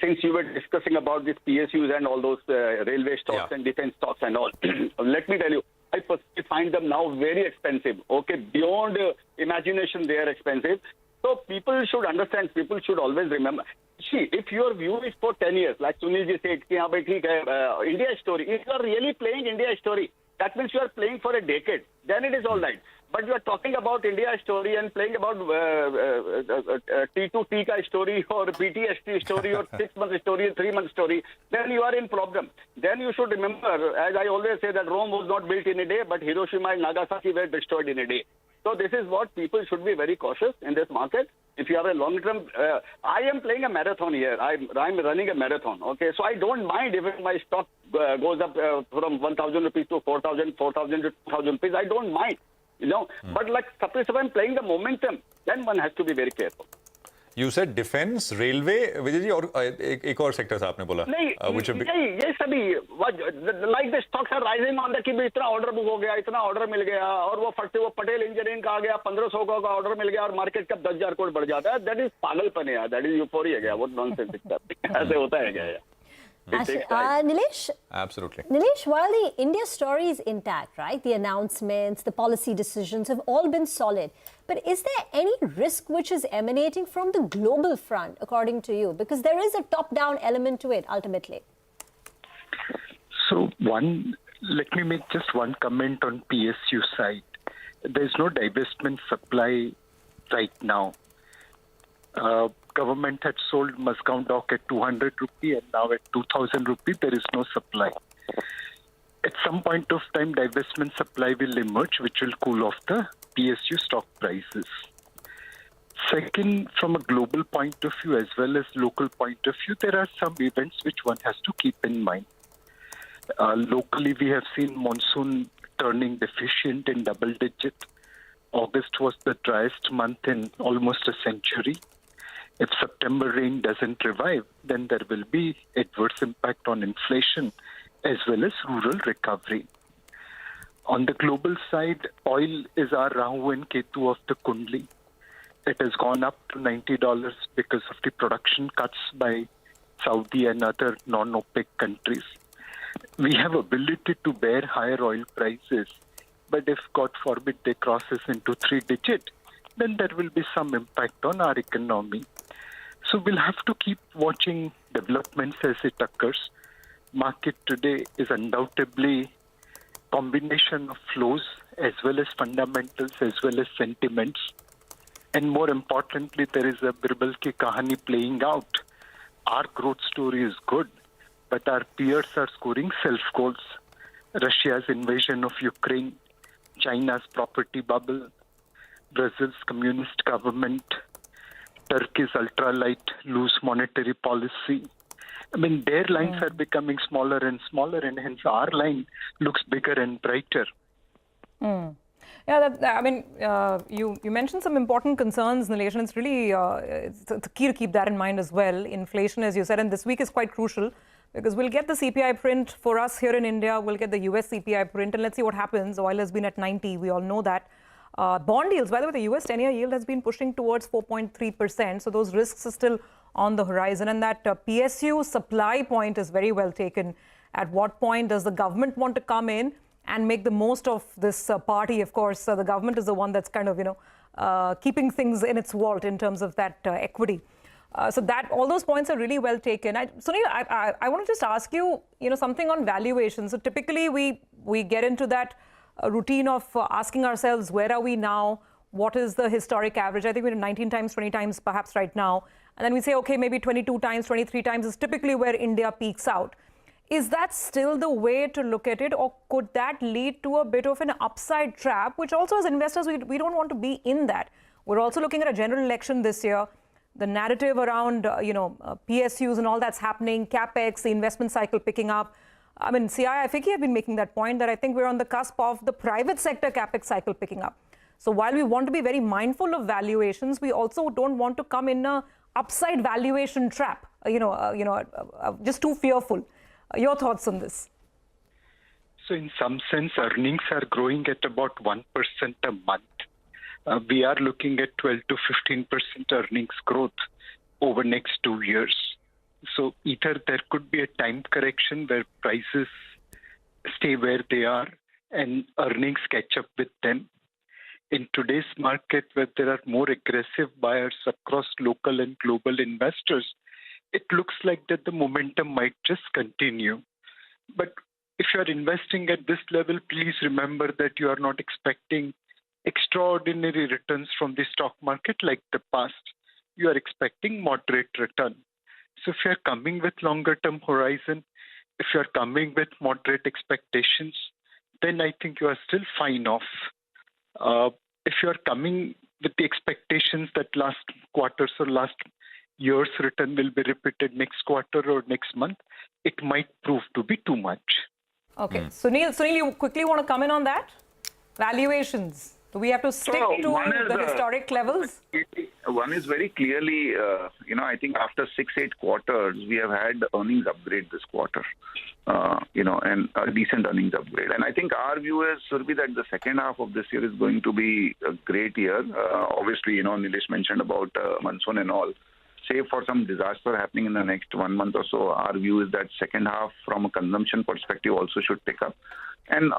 since you were discussing about these PSUs and all those railway stocks and defense stocks and all, let me tell you, I personally find them now very expensive. Okay, beyond imagination, they are expensive. So people should understand, people should always remember. See, if your view is for 10 years, like Sunil ji said, India story, if you are really playing India story, that means you are playing for a decade. Then it is all right. But you are talking about India story and playing about T2T ka story or BTST story or 6-month story, 3-month story, then you are in problem. Then you should remember, as I always say, that Rome was not built in a day, but Hiroshima and Nagasaki were destroyed in a day. So this is what people should be very cautious in this market. If you have a long-term, I am playing a marathon here. I'm running a marathon. Okay, so I don't mind if my stock goes up from 1,000 rupees to 4,000, 4,000 to 2,000 rupees. I don't mind. You know, but like suppose if I'm playing the momentum, then one has to be very careful. You said defense, railway, Vijay ji, और एक और sector था आपने बोला. नहीं, ये सभी like the stocks are rising on the कि इतना order book हो गया, इतना order मिल गया और वो फटते वो पटेल इंजीनियरिंग का आ गया 1500 का order मिल गया और market का 10,000 करोड़ बढ़ जाता है. That is पागलपन है यार. That is euphoria गया. What nonsense is that? ऐसे होता है क्या यार? Nilesh? Absolutely. Nilesh, while the India story is intact, right? The announcements, the policy decisions have all been solid. But is there any risk which is emanating from the global front, according to you? Because there is a top-down element to it, ultimately. So, let me make just one comment on PSU side. There's no divestment supply right now. Government had sold Mazgaon Dock at 200 rupee and now at 2,000 rupee, there is no supply. At some point of time, divestment supply will emerge, which will cool off the PSU stock prices. Second, from a global point of view as well as local point of view, there are some events which one has to keep in mind. Locally, we have seen monsoon turning deficient in double digit. August was the driest month in almost a century. If September rain doesn't revive, then there will be adverse impact on inflation as well as rural recovery. On the global side, oil is our Rahu and Ketu of the Kundli. It has gone up to $90 because of the production cuts by Saudi and other non-OPEC countries. We have ability to bear higher oil prices, but if God forbid they crosses into 3-digit, then there will be some impact on our economy. So we'll have to keep watching developments as it occurs. Market today is undoubtedly combination of flows as well as fundamentals as well as sentiments. And more importantly, there is a Birbal ki kahani playing out. Our growth story is good, but our peers are scoring self-goals. Russia's invasion of Ukraine, China's property bubble, Brazil's communist government, Turkey's ultralight loose monetary policy. I mean, their lines are becoming smaller and smaller, and hence our line looks bigger and brighter. Yeah, you mentioned some important concerns, Nilesh, and it's really it's key to keep that in mind as well. Inflation, as you said, and this week is quite crucial because we'll get the CPI print for us here in India. We'll get the US CPI print, and let's see what happens. Oil has been at 90. We all know that. Bond yields, by the way, the US 10-year yield has been pushing towards 4.3%. So those risks are still on the horizon. And that PSU supply point is very well taken. At what point does the government want to come in and make the most of this party? Of course, the government is the one that's kind of, keeping things in its vault in terms of that equity. So that all those points are really well taken. Sunil, I want to just ask you, something on valuation. So typically we get into that a routine of asking ourselves, where are we now? What is the historic average? I think we're 19 times, 20 times perhaps right now. And then we say, okay, maybe 22 times, 23 times is typically where India peaks out. Is that still the way to look at it? Or could that lead to a bit of an upside trap, which also as investors, we don't want to be in that. We're also looking at a general election this year. The narrative around, PSUs and all that's happening, CapEx, the investment cycle picking up. I mean, CII, FICCI have been making that point that I think we're on the cusp of the private sector capex cycle picking up. So while we want to be very mindful of valuations, we also don't want to come in a upside valuation trap, just too fearful. Your thoughts on this? So in some sense, earnings are growing at about 1% a month. We are looking at 12 to 15% earnings growth over next 2 years. So either there could be a time correction where prices stay where they are and earnings catch up with them. In today's market, where there are more aggressive buyers across local and global investors, it looks like that the momentum might just continue. But if you are investing at this level, please remember that you are not expecting extraordinary returns from the stock market like the past. You are expecting moderate return. So if you are coming with longer term horizon, if you are coming with moderate expectations, then I think you are still fine off. If you are coming with the expectations that last quarter's or last year's return will be repeated next quarter or next month, it might prove to be too much. Okay. Sunil, you quickly want to come in on that? Valuations. Do we have to stick to the historic levels? One is very clearly, I think after 6-8 quarters, we have had earnings upgrade this quarter, and a decent earnings upgrade. And I think our view is, Surbhi, that the second half of this year is going to be a great year. Obviously, Nilesh mentioned about monsoon and all. Save for some disaster happening in the next 1 month or so, our view is that second half from a consumption perspective also should pick up. And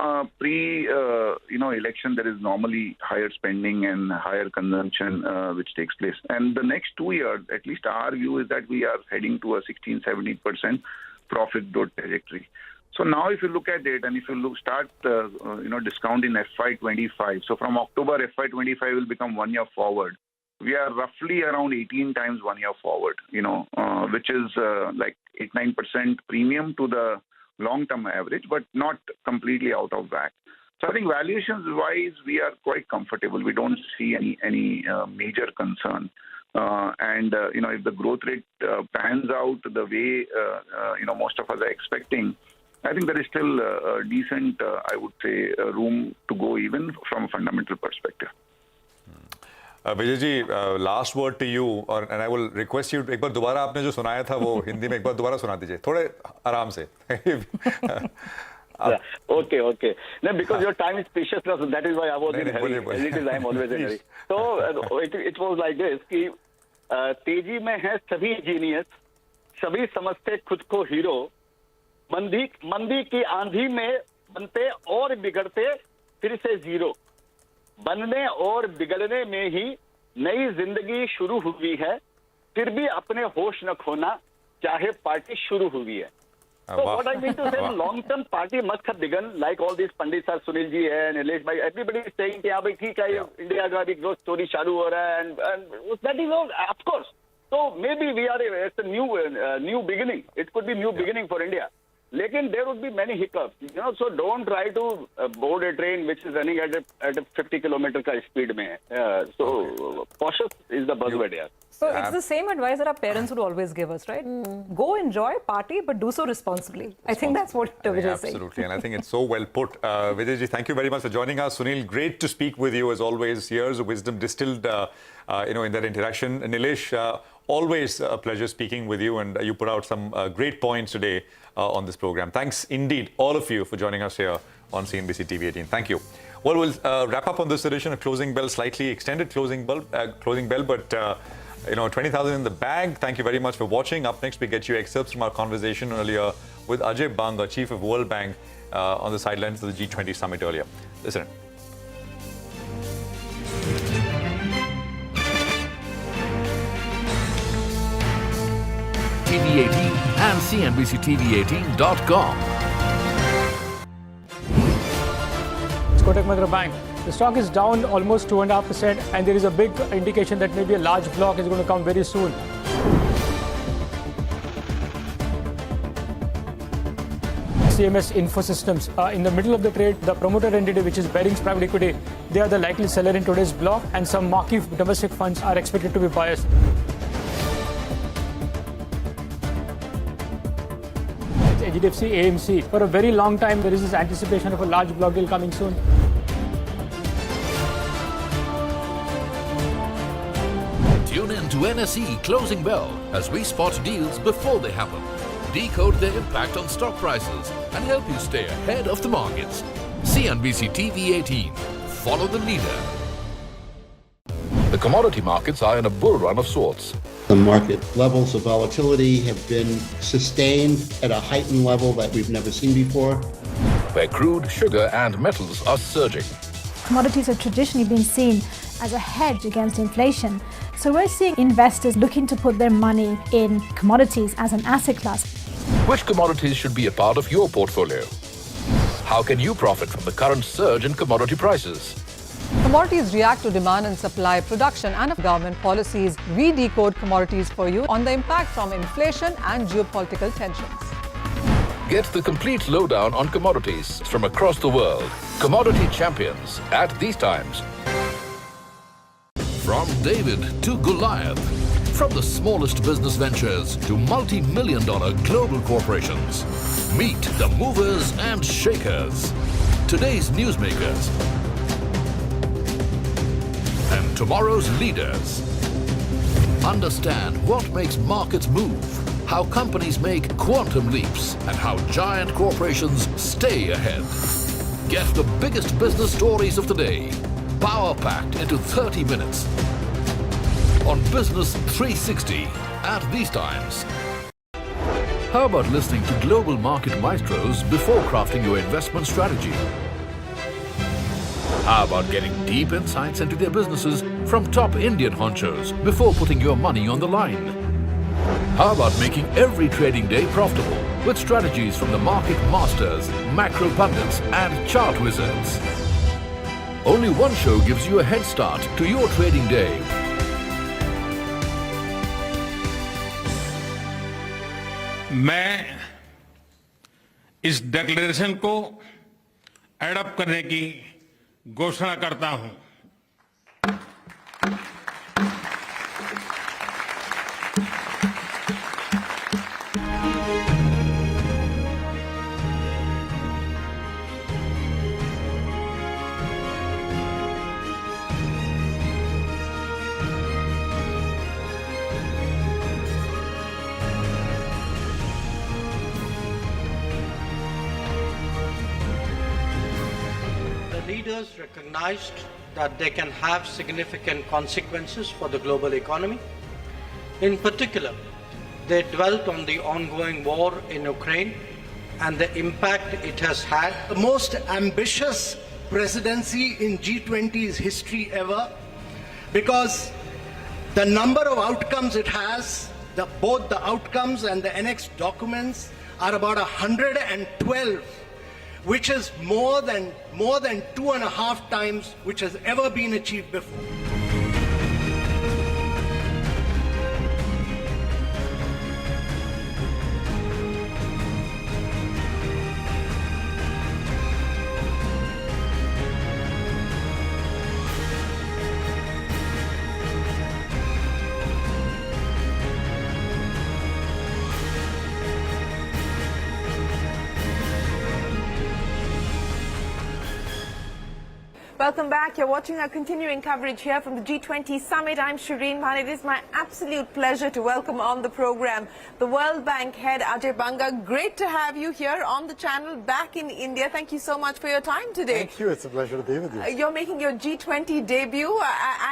election, there is normally higher spending and higher consumption which takes place. And the next 2 years, at least our view is that we are heading to a 16-17% profit growth trajectory. So now if you look at it and if you start discount in FY25, so from October FY25 will become 1 year forward. We are roughly around 18 times 1 year forward, which is like 8-9% premium to the long-term average, but not completely out of whack. So I think valuations-wise, we are quite comfortable. We don't see any major concern. If the growth rate pans out the way most of us are expecting, I think there is still a decent, I would say, room to go even from a fundamental perspective. Vijay ji, last word to you, and I will request you एक बार दोबारा आपने जो सुनाया था वो हिंदी में एक बार दोबारा सुना दीजिए, थोड़े आराम से. Okay. No, because your time is precious, so that is why I was in hurry. As it is, I am always in hurry. So it was like this कि तेजी में है सभी जीनियस, सभी समझते खुद को हीरो, मंदी की आंधी में बनते और बिगड़ते फिर से जीरो. बनने और बिगड़ने में ही नई जिंदगी शुरू हुई है, फिर भी अपने होश न खोना चाहे पार्टी शुरू हुई है. So what I mean to say, long-term party must have begun, like all these pandits are, Sunil ji है, Nilesh bhai, everybody is saying कि हाँ भाई ठीक है, इंडिया का भी growth story चालू हो रहा है, and that is all, of course. So maybe we are it's a new beginning. It could be new beginning for India. लेकिन there would be many hiccups, so don't try to board a train which is running at a 50 kilometer का speed में. So cautious is the buzzword here. So it's the same advice that our parents would always give us, right? Go enjoy, party, but do so responsibly. I think that's what Vijay is saying. Absolutely, and I think it's so well put. Vijay ji, thank you very much for joining us. Sunil, great to speak with you as always. Years of wisdom distilled, in that interaction. Nilesh, always a pleasure speaking with you, and you put out some great points today on this program. Thanks indeed, all of you, for joining us here on CNBC-TV18. Thank you. Well, we'll wrap up on this edition. A closing bell, slightly extended closing bell, but 20,000 in the bag. Thank you very much for watching. Up next, we get you excerpts from our conversation earlier with Ajay Banga, Chief of World Bank, on the sidelines of the G20 summit earlier. Listen. TV18 and CNBC-TV18.com. Kotak Mahindra Bank. The stock is down almost 2.5%, and there is a big indication that maybe a large block is going to come very soon. CMS Infosystems. In the middle of the trade, the promoter entity, which is Barings Private Equity, they are the likely seller in today's block, and some marquee domestic funds are expected to be buyers. HDFC AMC. For a very long time, there is this anticipation of a large block deal coming soon. Tune in to NSE Closing Bell as we spot deals before they happen, decode their impact on stock prices, and help you stay ahead of the markets. CNBC TV 18. Follow the leader. The commodity markets are in a bull run of sorts. The market levels of volatility have been sustained at a heightened level that we've never seen before, where crude, sugar and metals are surging. Commodities have traditionally been seen as a hedge against inflation. So we're seeing investors looking to put their money in commodities as an asset class. Which commodities should be a part of your portfolio? How can you profit from the current surge in commodity prices? Commodities react to demand and supply, production and government policies. We decode commodities for you on the impact from inflation and geopolitical tensions. Get the complete lowdown on commodities from across the world. Commodity champions at these times. From David to Goliath. From the smallest business ventures to multi-million-dollar global corporations. Meet the movers and shakers. Today's newsmakers. And tomorrow's leaders. Understand what makes markets move, how companies make quantum leaps, and how giant corporations stay ahead. Get the biggest business stories of the day, power-packed into 30 minutes. On Business 360 at these times. How about listening to global market maestros before crafting your investment strategy? How about getting deep insights into their businesses from top Indian honchos before putting your money on the line? How about making every trading day profitable with strategies from the market masters, macro pundits and chart wizards? Only one show gives you a head start to your trading day. मैं इस declaration को adopt करने की घोषणा करता हूं। Leaders recognized that they can have significant consequences for the global economy. In particular, they dwelt on the ongoing war in Ukraine and the impact it has had. The most ambitious presidency in G20's history ever, because the number of outcomes it has, both the outcomes and the annexed documents are about 112. Which is more than 2.5 times which has ever been achieved before. Welcome back. You're watching our continuing coverage here from the G20 Summit. I'm Shireen Bhan. It is my absolute pleasure to welcome on the program the World Bank head, Ajay Banga. Great to have you here on the channel back in India. Thank you so much for your time today. Thank you. It's a pleasure to be with you. You're making your G20 debut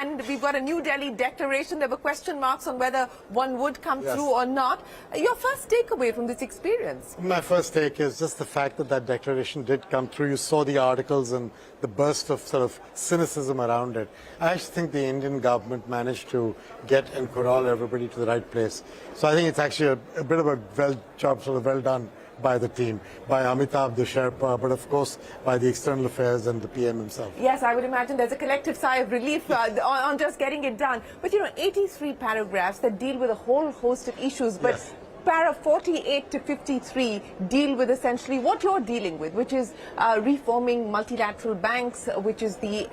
and we've got a New Delhi declaration. There were question marks on whether one would come through or not. Your first takeaway from this experience? My first take is just the fact that that declaration did come through. You saw the articles and the burst of sort of cynicism around it. I actually think the Indian government managed to get and corral everybody to the right place. So I think it's actually a bit of a well done by the team, by Amitabh, the Sherpa, but of course by the External Affairs and the PM himself. Yes, I would imagine there's a collective sigh of relief on just getting it done. But 83 paragraphs that deal with a whole host of issues. But para 48 to 53 deal with essentially what you're dealing with, which is reforming multilateral banks, which is the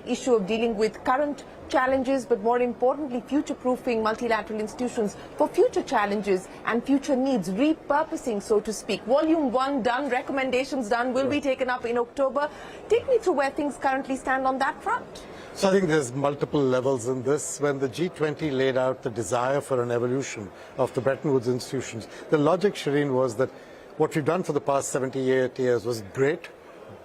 issue of dealing with current challenges, but more importantly, future-proofing multilateral institutions for future challenges and future needs, repurposing, so to speak. Volume 1 done, recommendations done, will be taken up in October. Take me through where things currently stand on that front. So I think there's multiple levels in this. When the G20 laid out the desire for an evolution of the Bretton Woods institutions, the logic, Shireen, was that what we've done for the past 78 years was great,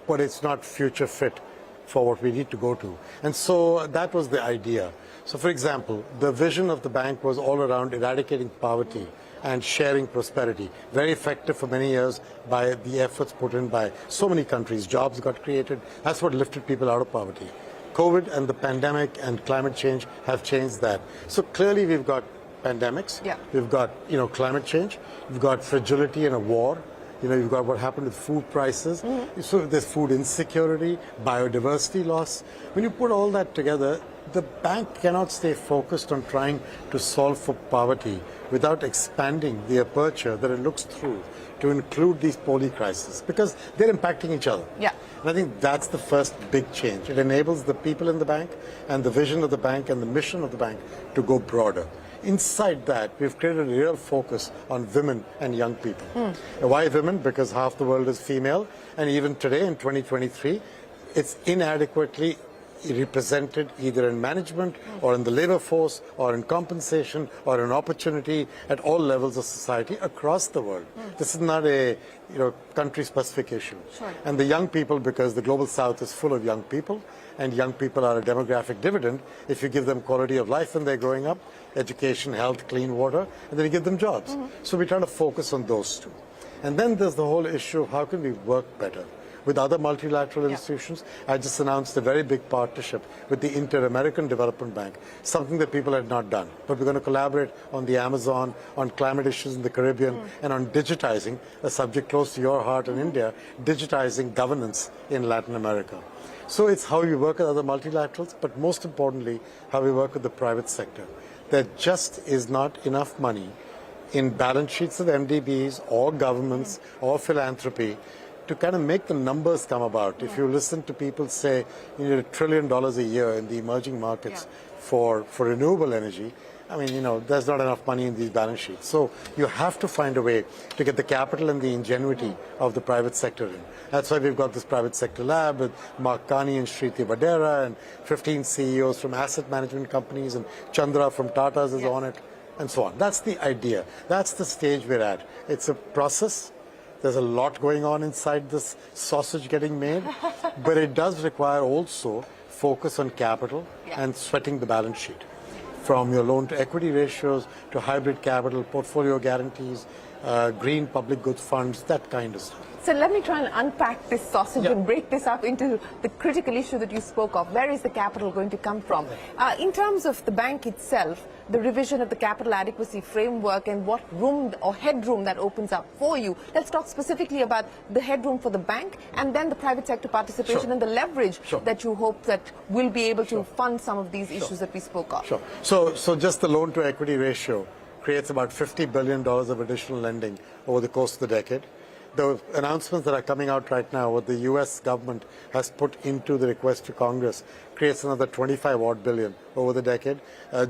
but it's not future fit. for what we need to go to. And so that was the idea. So, for example, the vision of the bank was all around eradicating poverty and sharing prosperity. Very effective for many years by the efforts put in by so many countries. Jobs got created. That's what lifted people out of poverty. COVID and the pandemic and climate change have changed that. So clearly we've got pandemics. Yeah. We've got, climate change. We've got fragility in a war. You've got what happened with food prices. So there's food insecurity, biodiversity loss. When you put all that together, the bank cannot stay focused on trying to solve for poverty without expanding the aperture that it looks through to include these poly crises, because they're impacting each other. Yeah. And I think that's the first big change. It enables the people in the bank and the vision of the bank and the mission of the bank to go broader. Inside that, we've created a real focus on women and young people. Why women? Because half the world is female, and even today in 2023, it's inadequately represented either in management or in the labor force or in compensation or in opportunity at all levels of society across the world. This is not a country-specific issue. Sure. And the young people, because the global south is full of young people, and young people are a demographic dividend if you give them quality of life when they're growing up, education, health, clean water, and then you give them jobs. So we're trying to focus on those two. And then there's the whole issue of how can we work better with other multilateral institutions. I just announced a very big partnership with the Inter-American Development Bank, something that people had not done. But we're going to collaborate on the Amazon, on climate issues in the Caribbean, and on digitizing, a subject close to your heart in India, digitizing governance in Latin America. So it's how we work with other multilaterals, but most importantly, how we work with the private sector. There just is not enough money in balance sheets of MDBs or governments or philanthropy to kind of make the numbers come about. If you listen to people say you need $1 trillion a year in the emerging markets for renewable energy, I mean, there's not enough money in these balance sheets. So you have to find a way to get the capital and the ingenuity of the private sector in. That's why we've got this private sector lab with Mark Carney and Shriti Vadera and 15 CEOs from asset management companies, and Chandra from Tata's is on it, and so on. That's the idea. That's the stage we're at. It's a process. There's a lot going on inside this sausage getting made, but it does require also focus on capital and sweating the balance sheet. From your loan to equity ratios to hybrid capital, portfolio guarantees, green public goods funds, that kind of stuff. So let me try and unpack this sausage and break this up into the critical issue that you spoke of. Where is the capital going to come from? In terms of the bank itself, the revision of the capital adequacy framework and what room or headroom that opens up for you. Let's talk specifically about the headroom for the bank and then the private sector participation and the leverage that you hope that will be able to fund some of these issues that we spoke of. So just the loan to equity ratio creates about $50 billion of additional lending over the course of the decade. The announcements that are coming out right now, what the U.S. government has put into the request to Congress, creates another $25 billion over the decade.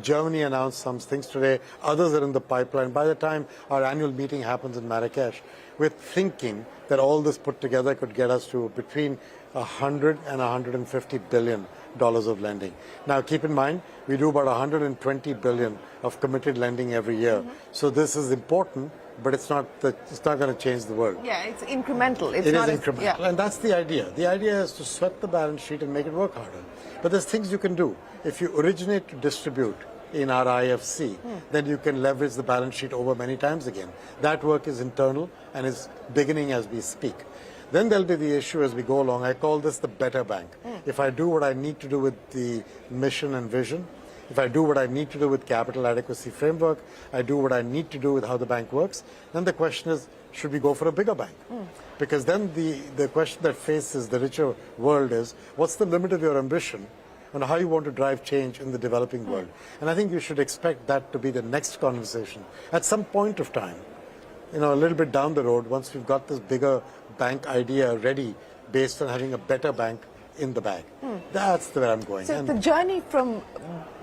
Germany announced some things today. Others are in the pipeline. By the time our annual meeting happens in Marrakesh, we're thinking that all this put together could get us to between $100 and $150 billion of lending. Now, keep in mind, we do about $120 billion of committed lending every year. So this is important, but it's not going to change the world. Yeah, it's incremental. It is incremental, and that's the idea. The idea is to sweat the balance sheet and make it work harder. But there's things you can do. If you originate to distribute in our IFC, then you can leverage the balance sheet over many times again. That work is internal and is beginning as we speak. Then there'll be the issue as we go along. I call this the better bank. If I do what I need to do with the mission and vision, if I do what I need to do with capital adequacy framework, I do what I need to do with how the bank works, then the question is, should we go for a bigger bank? Because then the question that faces the richer world is, what's the limit of your ambition on how you want to drive change in the developing world? And I think you should expect that to be the next conversation at some point of time, a little bit down the road, once we've got this bigger bank idea ready based on having a better bank in the bag. That's the way I'm going. So the journey from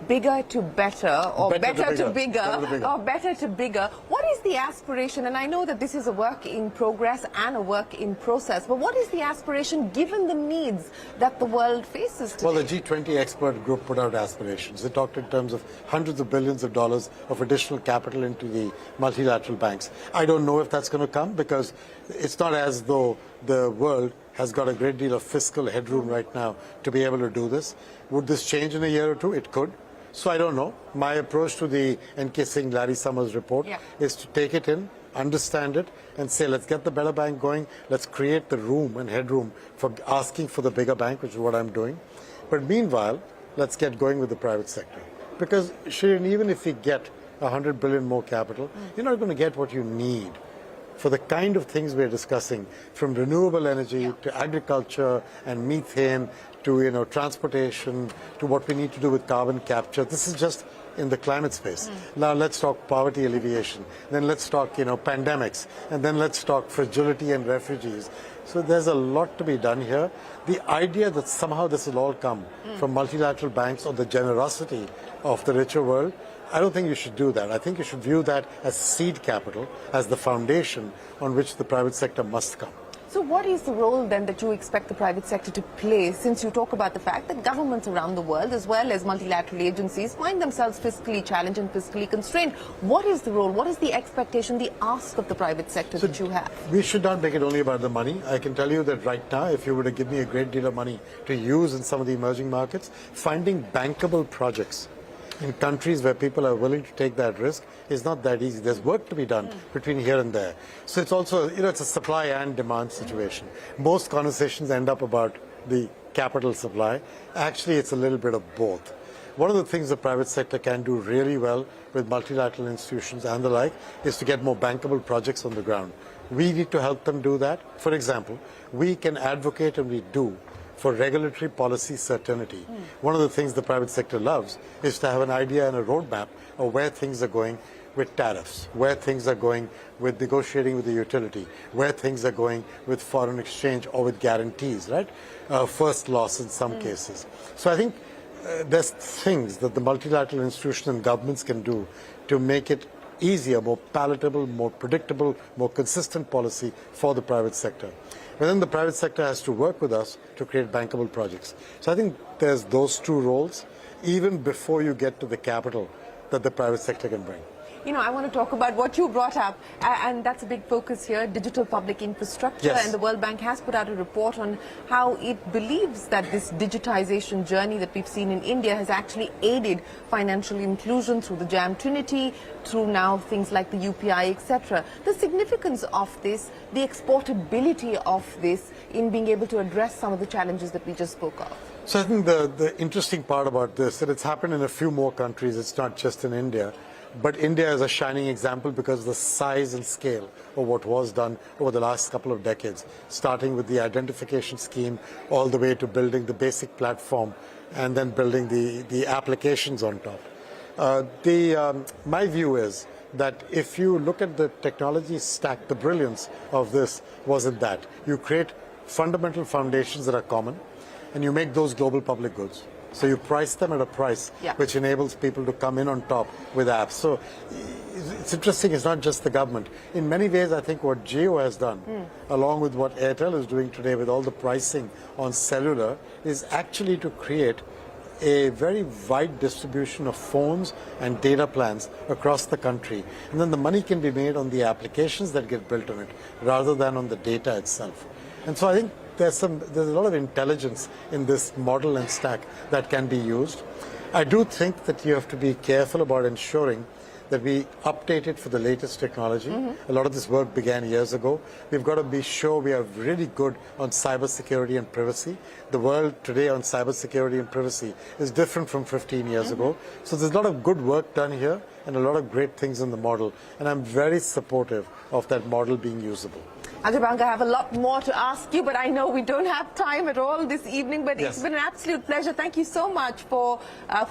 bigger to better, or better to bigger, or better to bigger, what is the aspiration? And I know that this is a work in progress and a work in process, but what is the aspiration given the needs that the world faces today? Well, the G20 expert group put out aspirations. They talked in terms of hundreds of billions of dollars of additional capital into the multilateral banks. I don't know if that's going to come, because it's not as though the world has got a great deal of fiscal headroom right now to be able to do this. Would this change in a year or two? It could. So I don't know. My approach to the N.K. Singh, Larry Summers report is to take it in, understand it, and say, let's get the better bank going. Let's create the room and headroom for asking for the bigger bank, which is what I'm doing. But meanwhile, let's get going with the private sector. Because, Shirin, even if we get 100 billion more capital, you're not going to get what you need for the kind of things we're discussing, from renewable energy to agriculture and methane to transportation to what we need to do with carbon capture. This is just in the climate space. Now let's talk poverty alleviation. Then let's talk pandemics, and then let's talk fragility and refugees. So there's a lot to be done here. The idea that somehow this will all come from multilateral banks or the generosity of the richer world, I don't think you should do that. I think you should view that as seed capital, as the foundation on which the private sector must come. So what is the role then that you expect the private sector to play, since you talk about the fact that governments around the world as well as multilateral agencies find themselves fiscally challenged and fiscally constrained? What is the role, what is the expectation, the ask of the private sector that you have? We should not make it only about the money. I can tell you that right now, if you were to give me a great deal of money to use in some of the emerging markets, finding bankable projects in countries where people are willing to take that risk is not that easy. There's work to be done between here and there. So it's also, it's a supply and demand situation. Most conversations end up about the capital supply. Actually, it's a little bit of both. One of the things the private sector can do really well with multilateral institutions and the like is to get more bankable projects on the ground. We need to help them do that. For example, we can advocate, and we do, for regulatory policy certainty. One of the things the private sector loves is to have an idea and a roadmap of where things are going with tariffs, where things are going with negotiating with the utility, where things are going with foreign exchange or with guarantees, right? First loss in some cases. So I think there's things that the multilateral institutions and governments can do to make it easier, more palatable, more predictable, more consistent policy for the private sector. But then the private sector has to work with us to create bankable projects. So I think there's those two roles, even before you get to the capital that the private sector can bring. I want to talk about what you brought up, and that's a big focus here, digital public infrastructure. Yes. And the World Bank has put out a report on how it believes that this digitization journey that we've seen in India has actually aided financial inclusion through the JAM Trinity, through now things like the UPI, etc. The significance of this, the exportability of this in being able to address some of the challenges that we just spoke of. So I think the interesting part about this, that it's happened in a few more countries, it's not just in India. But India is a shining example because of the size and scale of what was done over the last couple of decades, starting with the identification scheme all the way to building the basic platform and then building the applications on top. My view is that if you look at the technology stack, the brilliance of this was in that. You create fundamental foundations that are common, and you make those global public goods. So you price them at a price which enables people to come in on top with apps. So it's interesting, it's not just the government. In many ways, I think what Jio has done, along with what Airtel is doing today with all the pricing on cellular, is actually to create a very wide distribution of phones and data plans across the country. And then the money can be made on the applications that get built on it, rather than on the data itself. And so I think there's a lot of intelligence in this model and stack that can be used. I do think that you have to be careful about ensuring that we update it for the latest technology. A lot of this work began years ago. We've got to be sure we are really good on cybersecurity and privacy. The world today on cybersecurity and privacy is different from 15 years ago. So there's a lot of good work done here and a lot of great things in the model. And I'm very supportive of that model being usable. Ajabanga, I have a lot more to ask you, but I know we don't have time at all this evening. But it's been an absolute pleasure. Thank you so much for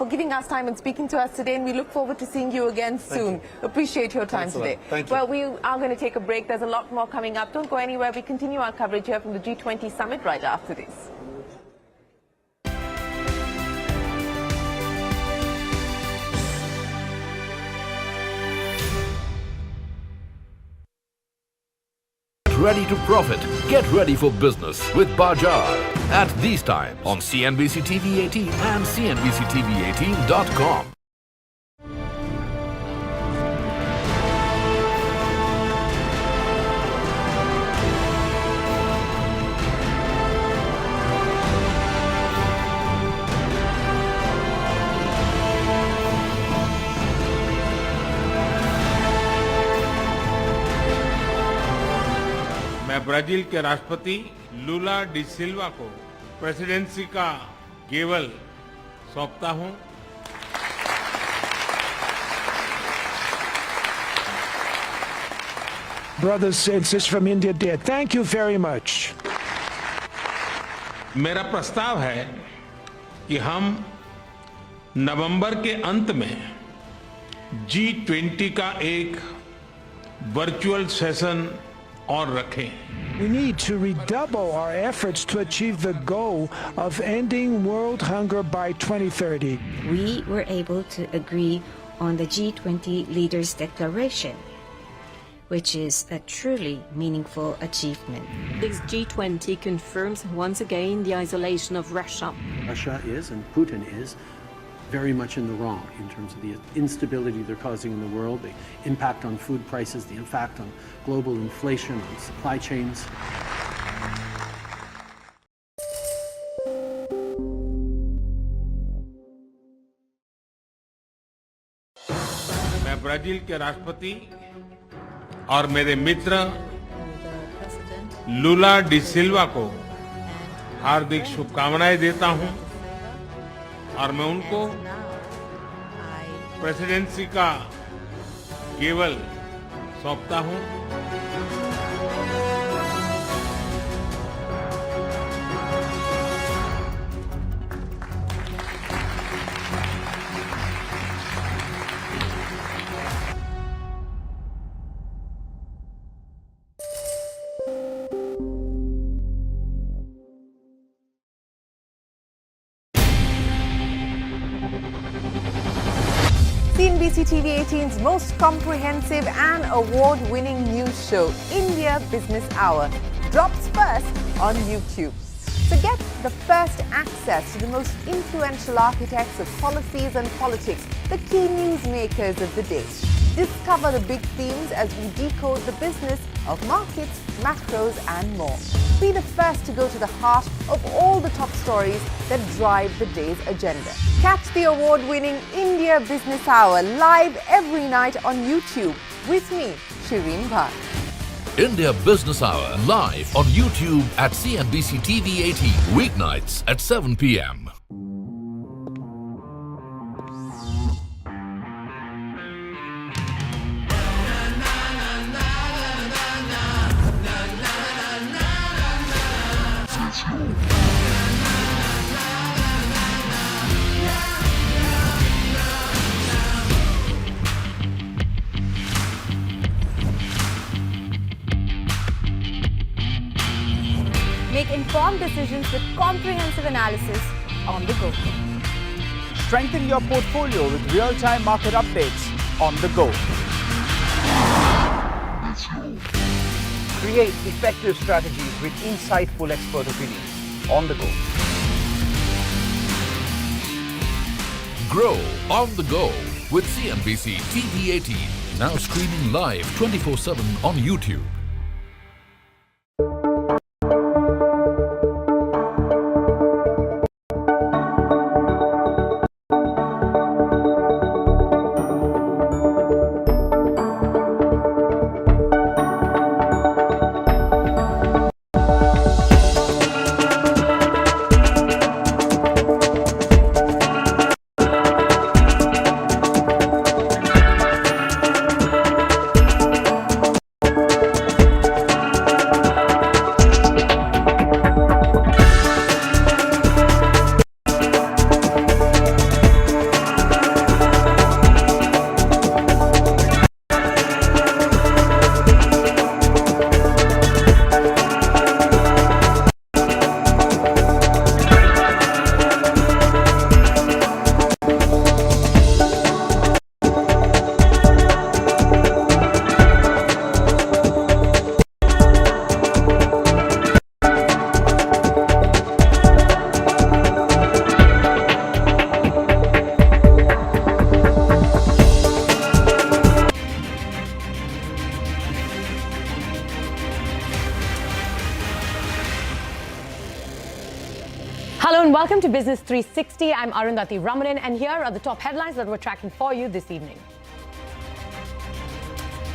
giving us time and speaking to us today. And we look forward to seeing you again soon. Appreciate your time today. Thank you. Well, we are going to take a break. There's a lot more coming up. Don't go anywhere. We continue our coverage here from the G20 Summit right after this. Ready to profit. Get ready for business with Bajar at these times on CNBC-TV18 and CNBC-TV18.com. मैं Brazil के राष्ट्रपति Lula da सिल्वा को presidency का Gavel सौंपता हूं। Brothers and sisters from India, dear, thank you very much. मेरा प्रस्ताव है कि हम नवंबर के अंत में G20 का एक वर्चुअल सेशन और रखें। We need to redouble our efforts to achieve the goal of ending world hunger by 2030. We were able to agree on the G20 Leaders' Declaration, which is a truly meaningful achievement. This G20 confirms once again the isolation of Russia. Russia is, and Putin is, very much in the wrong in terms of the instability they're causing in the world, the impact on food prices, the impact on global inflation, on supply chains. मैं Brazil के राष्ट्रपति और मेरे मित्र Lula da सिल्वा को हार्दिक शुभकामनाएं देता हूं और मैं उनको प्रेसिडेंसी का गेवल सौंपता हूं। CNBC TV18's most comprehensive and award-winning news show, India Business Hour, drops first on YouTube. So get the first access to the most influential architects of policies and politics, the key newsmakers of the day. Discover the big themes as we decode the business of markets, macros and more. Be the first to go to the heart of all the top stories that drive the day's agenda. Catch the award-winning India Business Hour live every night on YouTube with me, Shireen Bhatt. India Business Hour live on YouTube at CNBC TV18 weeknights at 7 p.m. Make informed decisions with comprehensive analysis on the go. Strengthen your portfolio with real-time market updates on the go. Create effective strategies with insightful expert opinions on the go. Grow on the go with CNBC TV18, now streaming live 24/7 on YouTube. Hello and welcome to Business 360. I'm Arundhati Ramanan and here are the top headlines that we're tracking for you this evening.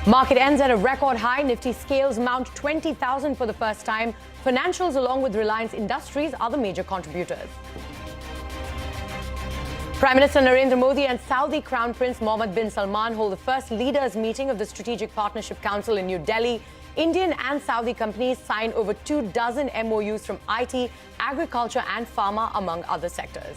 Market ends at a record high. Nifty scales mount 20,000 for the first time. Financials along with Reliance Industries are the major contributors. Prime Minister Narendra Modi and Saudi Crown Prince Mohammed bin Salman hold the first leaders' meeting of the Strategic Partnership Council in New Delhi. Indian and Saudi companies sign over 24 MOUs from IT, agriculture and pharma, among other sectors.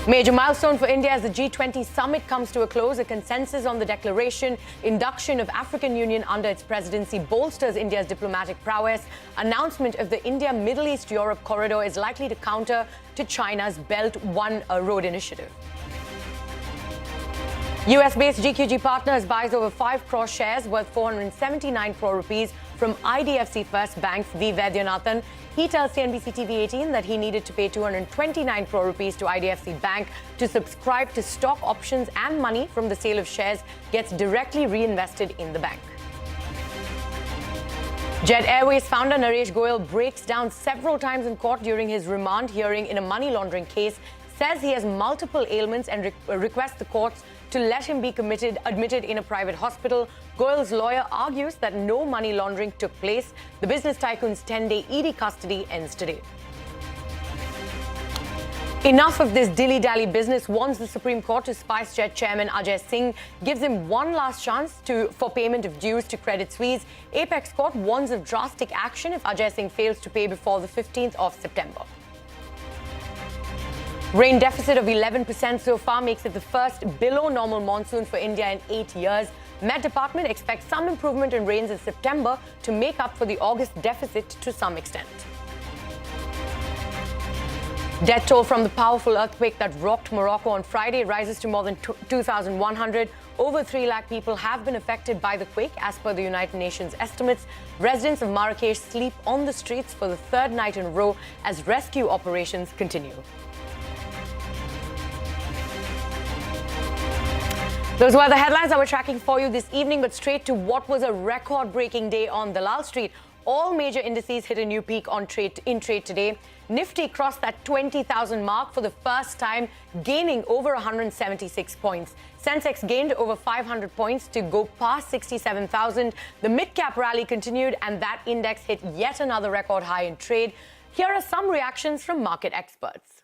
Major milestone for India as the G20 summit comes to a close. A consensus on the declaration, induction of African Union under its presidency bolsters India's diplomatic prowess. Announcement of the India-Middle East-Europe corridor is likely to counter to China's Belt One Road initiative. US-based GQG Partners buys over 5 crore shares worth 479 crore rupees from IDFC First Bank's V. Vaidyanathan. He tells CNBC-TV18 that he needed to pay 229 crore rupees to IDFC Bank to subscribe to stock options, and money from the sale of shares gets directly reinvested in the bank. Jet Airways founder Naresh Goyal breaks down several times in court during his remand hearing in a money laundering case, says he has multiple ailments and requests the courts to let him be admitted in a private hospital. Goyal's lawyer argues that no money laundering took place. The business tycoon's 10-day ED custody ends today. Enough of this dilly-dally business, warns the Supreme Court to SpiceJet chairman Ajay Singh, gives him one last chance for payment of dues to Credit Suisse. Apex Court warns of drastic action if Ajay Singh fails to pay before the 15th of September. Rain deficit of 11% so far makes it the first below normal monsoon for India in 8 years. Met Department expects some improvement in rains in September to make up for the August deficit to some extent. Death toll from the powerful earthquake that rocked Morocco on Friday rises to more than 2,100. Over 3 lakh people have been affected by the quake, as per the United Nations estimates. Residents of Marrakesh sleep on the streets for the 3rd night in a row as rescue operations continue. Those were the headlines that we're tracking for you this evening, but straight to what was a record-breaking day on Dalal Street. All major indices hit a new peak in trade today. Nifty crossed that 20,000 mark for the first time, gaining over 176 points. Sensex gained over 500 points to go past 67,000. The mid-cap rally continued, and that index hit yet another record high in trade. Here are some reactions from market experts.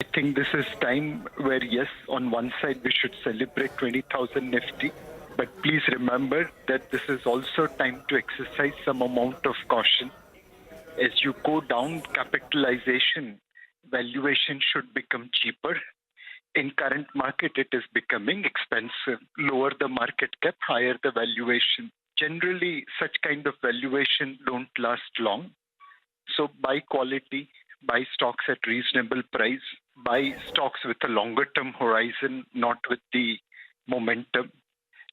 I think this is time where, yes, on one side we should celebrate 20,000 Nifty, but please remember that this is also time to exercise some amount of caution. As you go down capitalization, valuation should become cheaper. In current market, it is becoming expensive. Lower the market cap, higher the valuation. Generally, such kind of valuation don't last long. So buy quality, buy stocks at reasonable price, buy stocks with a longer term horizon, not with the momentum,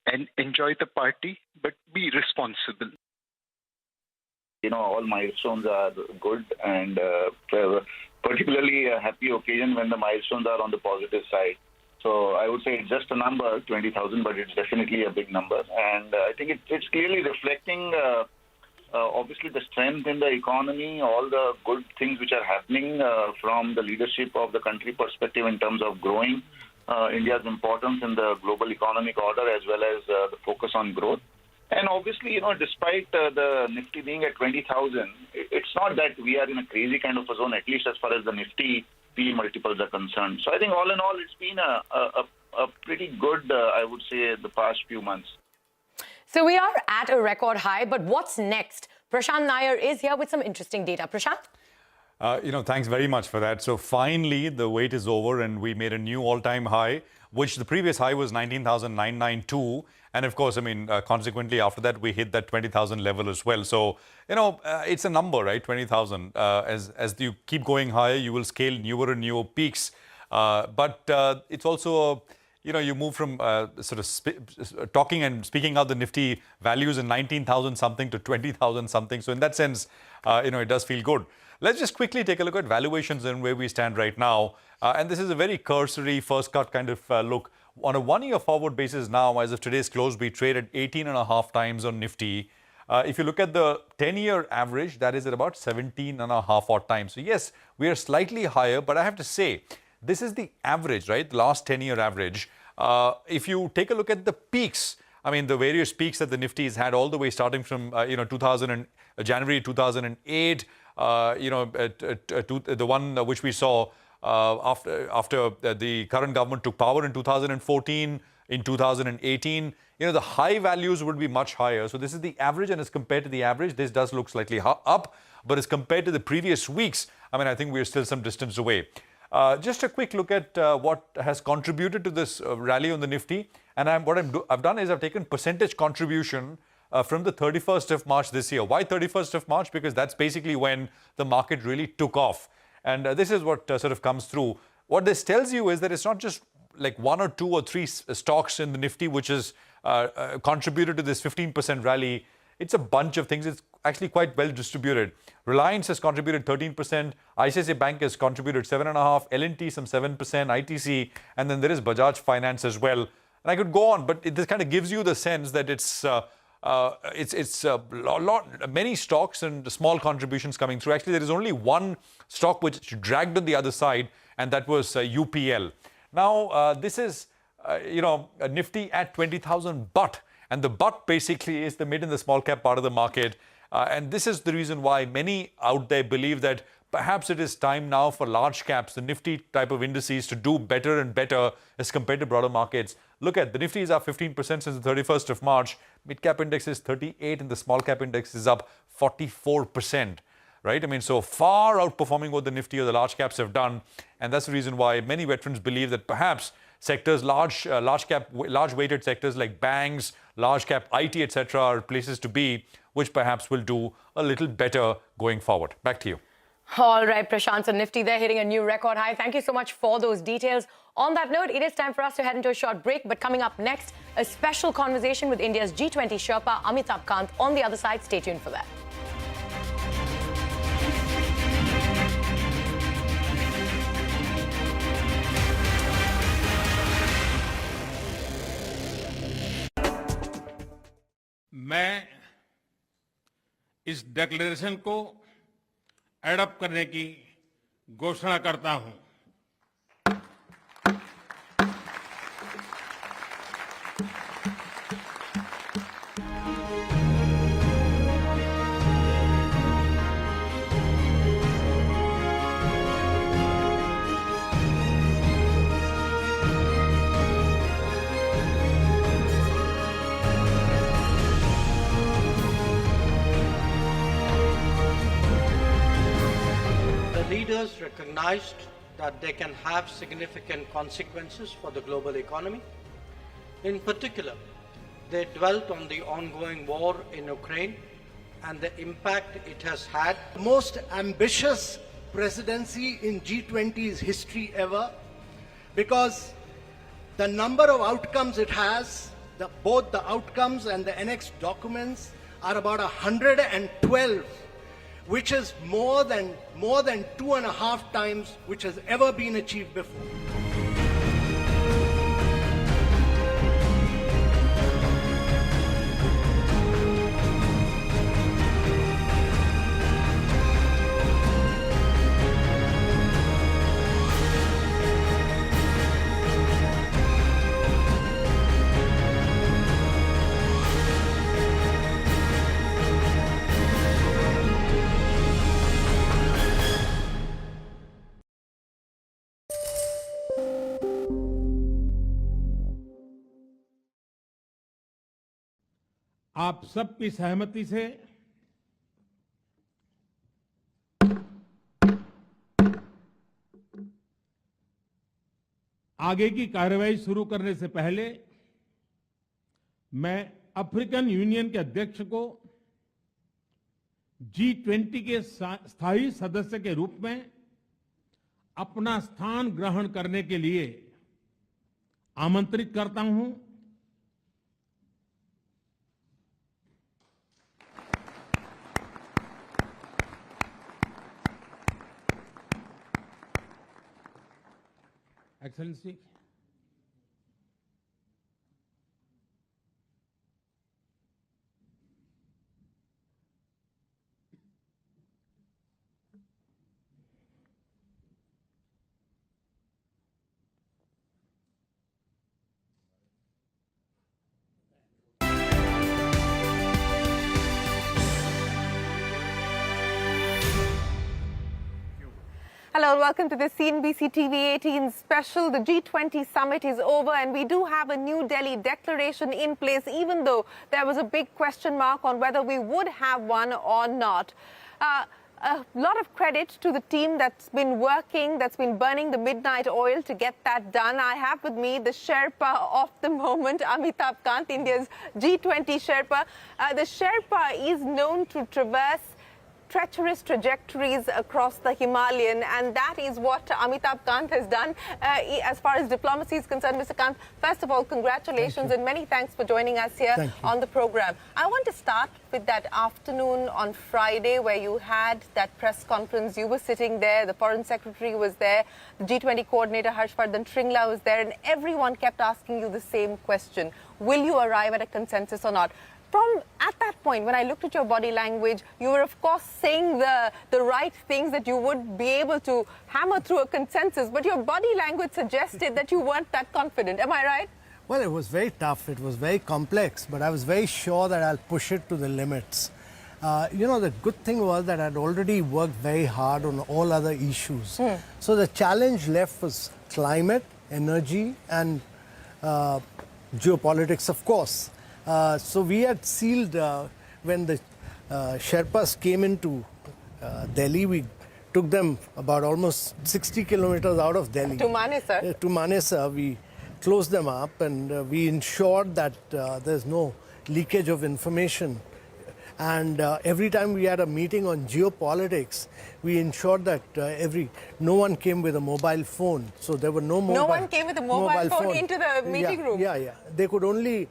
and enjoy the party, but be responsible. You know, all milestones are good, and particularly a happy occasion when the milestones are on the positive side. So I would say it's just a number, 20,000, but it's definitely a big number. And I think it's clearly reflecting obviously the strength in the economy, all the good things which are happening from the leadership of the country perspective in terms of growing India's importance in the global economic order, as well as the focus on growth. And obviously, you know, despite the Nifty being at 20,000, it's not that we are in a crazy kind of a zone, at least as far as the Nifty P multiples are concerned. So I think all in all, it's been a pretty good, I would say, the past few months. So we are at a record high, but what's next? Prashant Nair is here with some interesting data. Prashant? Thanks very much for that. So finally, the wait is over and we made a new all-time high, which the previous high was 19,992. And of course, consequently, after that, we hit that 20,000 level as well. So, it's a number, right? 20,000. As you keep going higher, you will scale newer and newer peaks. But it's also, you move from talking and speaking out the Nifty values in 19,000 something to 20,000 something. So in that sense, it does feel good. Let's just quickly take a look at valuations and where we stand right now. And this is a very cursory first cut kind of look. On a 1 year forward basis now, as of today's close, we traded 18.5 times on Nifty. If you look at the 10-year average, that is at about 17.5 odd times. So yes, we are slightly higher, but I have to say, this is the average, right? The last 10-year average. If you take a look at the peaks, I mean, the various peaks that the Nifty has had all the way starting from, January 2008, the one which we saw after the current government took power in 2014, in 2018, the high values would be much higher. So this is the average, and as compared to the average, this does look slightly up, but as compared to the previous weeks, I mean, I think we're still some distance away. Just a quick look at what has contributed to this rally on the Nifty. And what I've done is I've taken percentage contribution from the 31st of March this year. Why 31st of March? Because that's basically when the market really took off. And this is what sort of comes through. What this tells you is that it's not just like 1 or 2 or 3 stocks in the Nifty which has contributed to this 15% rally. It's a bunch of things. It's actually quite well distributed. Reliance has contributed 13%. ICICI Bank has contributed 7.5%. L&T some 7%. ITC, and then there is Bajaj Finance as well. And I could go on, but this kind of gives you the sense that it's many stocks and small contributions coming through. Actually, there is only one stock which dragged on the other side, and that was UPL. Now, this is, a Nifty at 20,000 but. And the but basically is the mid and the small cap part of the market. And this is the reason why many out there believe that perhaps it is time now for large caps, the Nifty type of indices, to do better and better as compared to broader markets. Look at the Nifty is up 15% since the 31st of March. Mid cap index is 38 and the small cap index is up 44%. Right? I mean, so far outperforming what the Nifty or the large caps have done. And that's the reason why many veterans believe that perhaps sectors, large weighted sectors like banks, large cap IT, etc., are places to be, which perhaps will do a little better going forward. Back to you. All right, Prashant, so Nifty, they're hitting a new record high. Thank you so much for those details. On that note, it is time for us to head into a short break. But coming up next, a special conversation with India's G20 Sherpa, Amitabh Kant. On the other side, stay tuned for that. मैं इस declaration को adopt करने की घोषणा करता हूं। Leaders recognized that they can have significant consequences for the global economy. In particular, they dwelt on the ongoing war in Ukraine and the impact it has had. The most ambitious presidency in G20's history ever, because the number of outcomes it has, both the outcomes and the annexed documents, are about 112. Which is more than 2.5 times which has ever been achieved before. आप सबकी सहमति से आगे की कार्रवाई शुरू करने से पहले मैं अफ्रीकन यूनियन के अध्यक्ष को G20 के स्थायी सदस्य के रूप में अपना स्थान ग्रहण करने के लिए आमंत्रित करता हूं। Excellency, Hello, welcome to the CNBC-TV18 special. The G20 summit is over and we do have a New Delhi declaration in place, even though there was a big question mark on whether we would have one or not. A lot of credit to the team that's been working, that's been burning the midnight oil to get that done. I have with me the Sherpa of the moment, Amitabh Kant, India's G20 Sherpa. The Sherpa is known to traverse treacherous trajectories across the Himalayan, and that is what Amitabh Kant has done as far as diplomacy is concerned. Mr. Kant, first of all, congratulations and many thanks for joining us here on the program. I want to start with that afternoon on Friday where you had that press conference. You were sitting there, the Foreign Secretary was there, the G20 coordinator Harshvardhan Shringla was there, and everyone kept asking you the same question. Will you arrive at a consensus or not? At that point, when I looked at your body language, you were, of course, saying the right things that you would be able to hammer through a consensus, but your body language suggested that you weren't that confident. Am I right? Well, it was very tough. It was very complex, but I was very sure that I'll push it to the limits. The good thing was that I'd already worked very hard on all other issues. So the challenge left was climate, energy, and geopolitics, of course. So we had sealed, when the Sherpas came into Delhi, we took them about almost 60 kilometers out of Delhi. To Manesar? To Manesar, we closed them up and we ensured that there's no leakage of information. And every time we had a meeting on geopolitics, we ensured that no one came with a mobile phone. So there were no mobile. No one came with a mobile phone into the meeting room. Yeah. They could only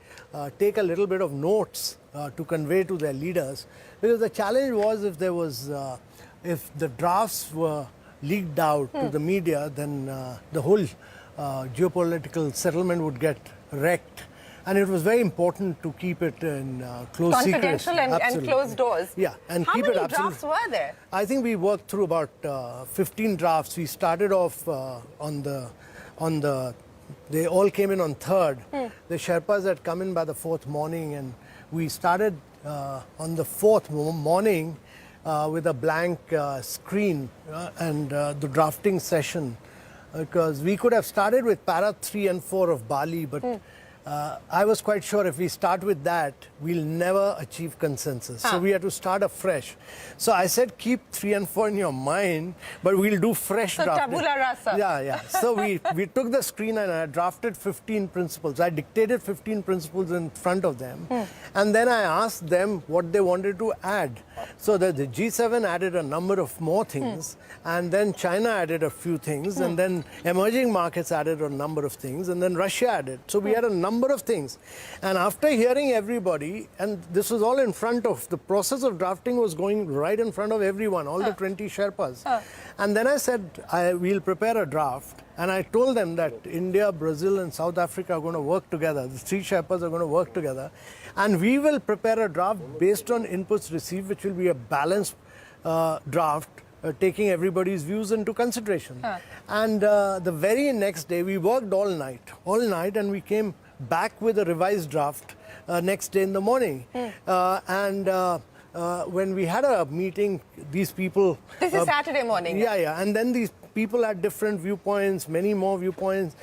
take a little bit of notes to convey to their leaders, because the challenge was if the drafts were leaked out to the media, then the whole geopolitical settlement would get wrecked. And it was very important to keep it in close secrecy. Confidential and closed doors. Yeah, and How keep many it absolute. drafts were there? I think we worked through about 15 drafts. We started off they all came in on 3rd. The Sherpas had come in by the 4th morning, and we started on the 4th morning with a blank screen and the drafting session, because we could have started with para 3 and 4 of Bali, but I was quite sure if we start with that, we'll never achieve consensus. So we had to start afresh. So I said, keep 3 and 4 in your mind, but we'll do fresh drafting. Tabula rasa. Yeah. So we took the screen and I drafted 15 principles. I dictated 15 principles in front of them. And then I asked them what they wanted to add. So that the G7 added a number of more things, and then China added a few things, and then emerging markets added a number of things, and then Russia added. So we had a number of things. And after hearing everybody, and this was all in front of, the process of drafting was going right in front of everyone, all the 20 Sherpas. And then I said, we'll prepare a draft. And I told them that India, Brazil, and South Africa are going to work together. The 3 Sherpas are going to work together. And we will prepare a draft based on inputs received, which will be a balanced draft, taking everybody's views into consideration. And the very next day, we worked all night, and we came back with a revised draft next day in the morning. When we had a meeting, these people... This is Saturday morning. Yeah. And then these people had different viewpoints, many more viewpoints.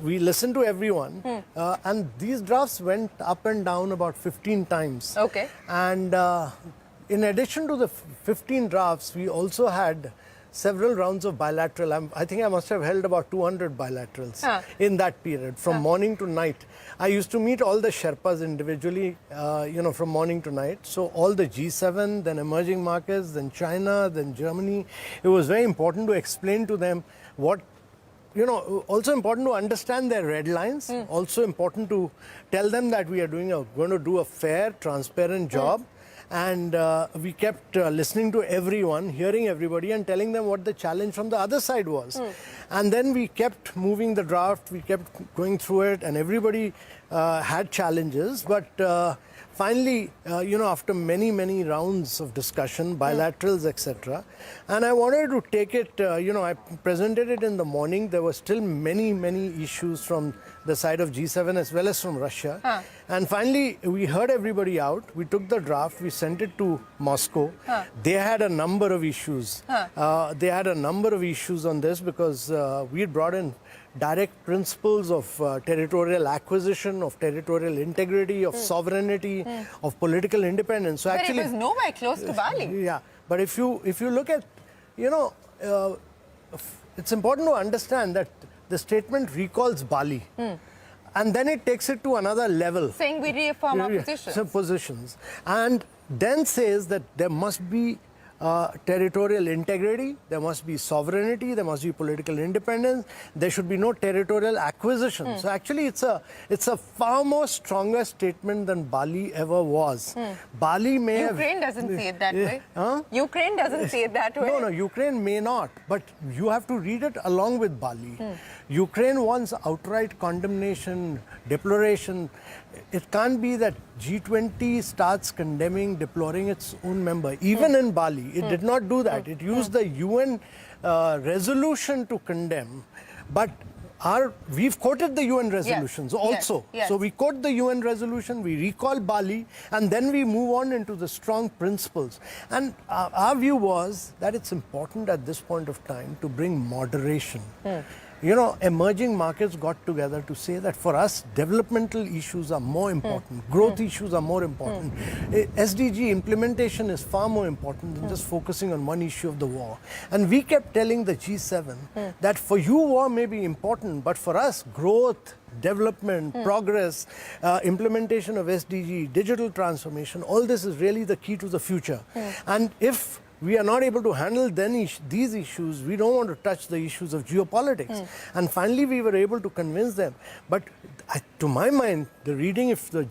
We listened to everyone. And these drafts went up and down about 15 times. Okay. And in addition to the 15 drafts, we also had several rounds of bilateral. I think I must have held about 200 bilaterals in that period, from morning to night. I used to meet all the Sherpas individually, from morning to night. So all the G7, then emerging markets, then China, then Germany. It was very important to explain to them what, also important to understand their red lines. Also important to tell them that we are going to do a fair, transparent job. And we kept listening to everyone, hearing everybody, and telling them what the challenge from the other side was. And then we kept moving the draft, we kept going through it, and everybody had challenges, but finally, after many rounds of discussion, bilaterals, etc., and I wanted to take it, I presented it in the morning. There were still many issues from the side of G7 as well as from Russia. And finally, we heard everybody out. We took the draft, we sent it to Moscow. They had a number of issues. They had a number of issues on this because we had brought in direct principles of territorial acquisition, of territorial integrity, of sovereignty, of political independence. So but actually, it was nowhere close to Bali. Yeah, but if you look at, it's important to understand that the statement recalls Bali. And then it takes it to another level. Saying we reaffirm our positions. And then says that there must be territorial integrity, there must be sovereignty, there must be political independence, there should be no territorial acquisition. So actually it's a far more stronger statement than Bali ever was. Bali may Ukraine doesn't see it that way. Ukraine doesn't see it that way. No, Ukraine may not, but you have to read it along with Bali. Ukraine wants outright condemnation, deploration. It can't be that G20 starts condemning, deploring its own member. Even in Bali, it did not do that. It used the UN resolution to condemn. But we've quoted the UN resolutions also. So we quote the UN resolution, we recall Bali, and then we move on into the strong principles. And our view was that it's important at this point of time to bring moderation. Emerging markets got together to say that for us, developmental issues are more important, growth issues are more important. SDG implementation is far more important than just focusing on one issue of the war. And we kept telling the G7 that for you, war may be important, but for us, growth, development, progress, implementation of SDG, digital transformation, all this is really the key to the future. And if we are not able to handle these issues, we don't want to touch the issues of geopolitics. And finally, we were able to convince them. But to my mind, the reading of the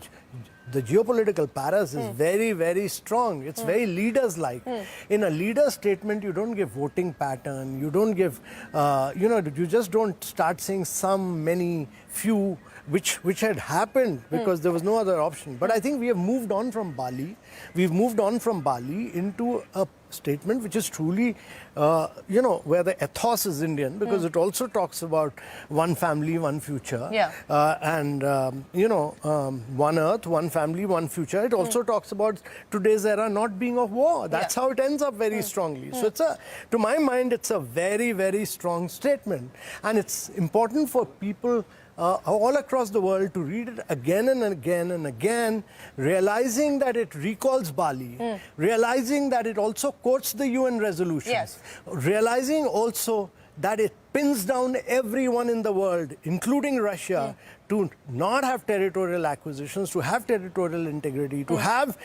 geopolitical paras is very strong. It's very leaders-like. In a leader statement, you don't give voting pattern. You don't give, you just don't start saying some, many, few, which had happened because there was no other option. But I think we have moved on from Bali. We've moved on from Bali into a statement which is truly, where the ethos is Indian, because it also talks about one family, one future, and one earth, one family, one future. It also talks about today's era not being of war. That's how it ends up very strongly. So to my mind, it's a very strong statement, and it's important for people all across the world to read it again and again and again, realizing that it recalls Bali, realizing that it also quotes the UN resolutions, realizing also that it pins down everyone in the world, including Russia, to not have territorial acquisitions, to have territorial integrity, to have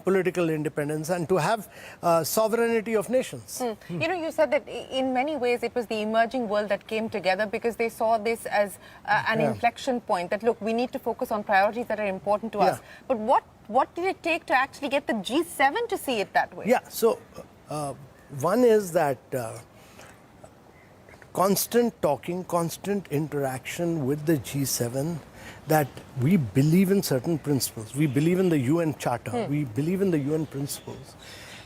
political independence, and to have sovereignty of nations. You said that in many ways it was the emerging world that came together because they saw this as an inflection point, that look, we need to focus on priorities that are important to us. But what did it take to actually get the G7 to see it that way? So one is that constant talking, constant interaction with the G7, that we believe in certain principles. We believe in the UN Charter. We believe in the UN principles.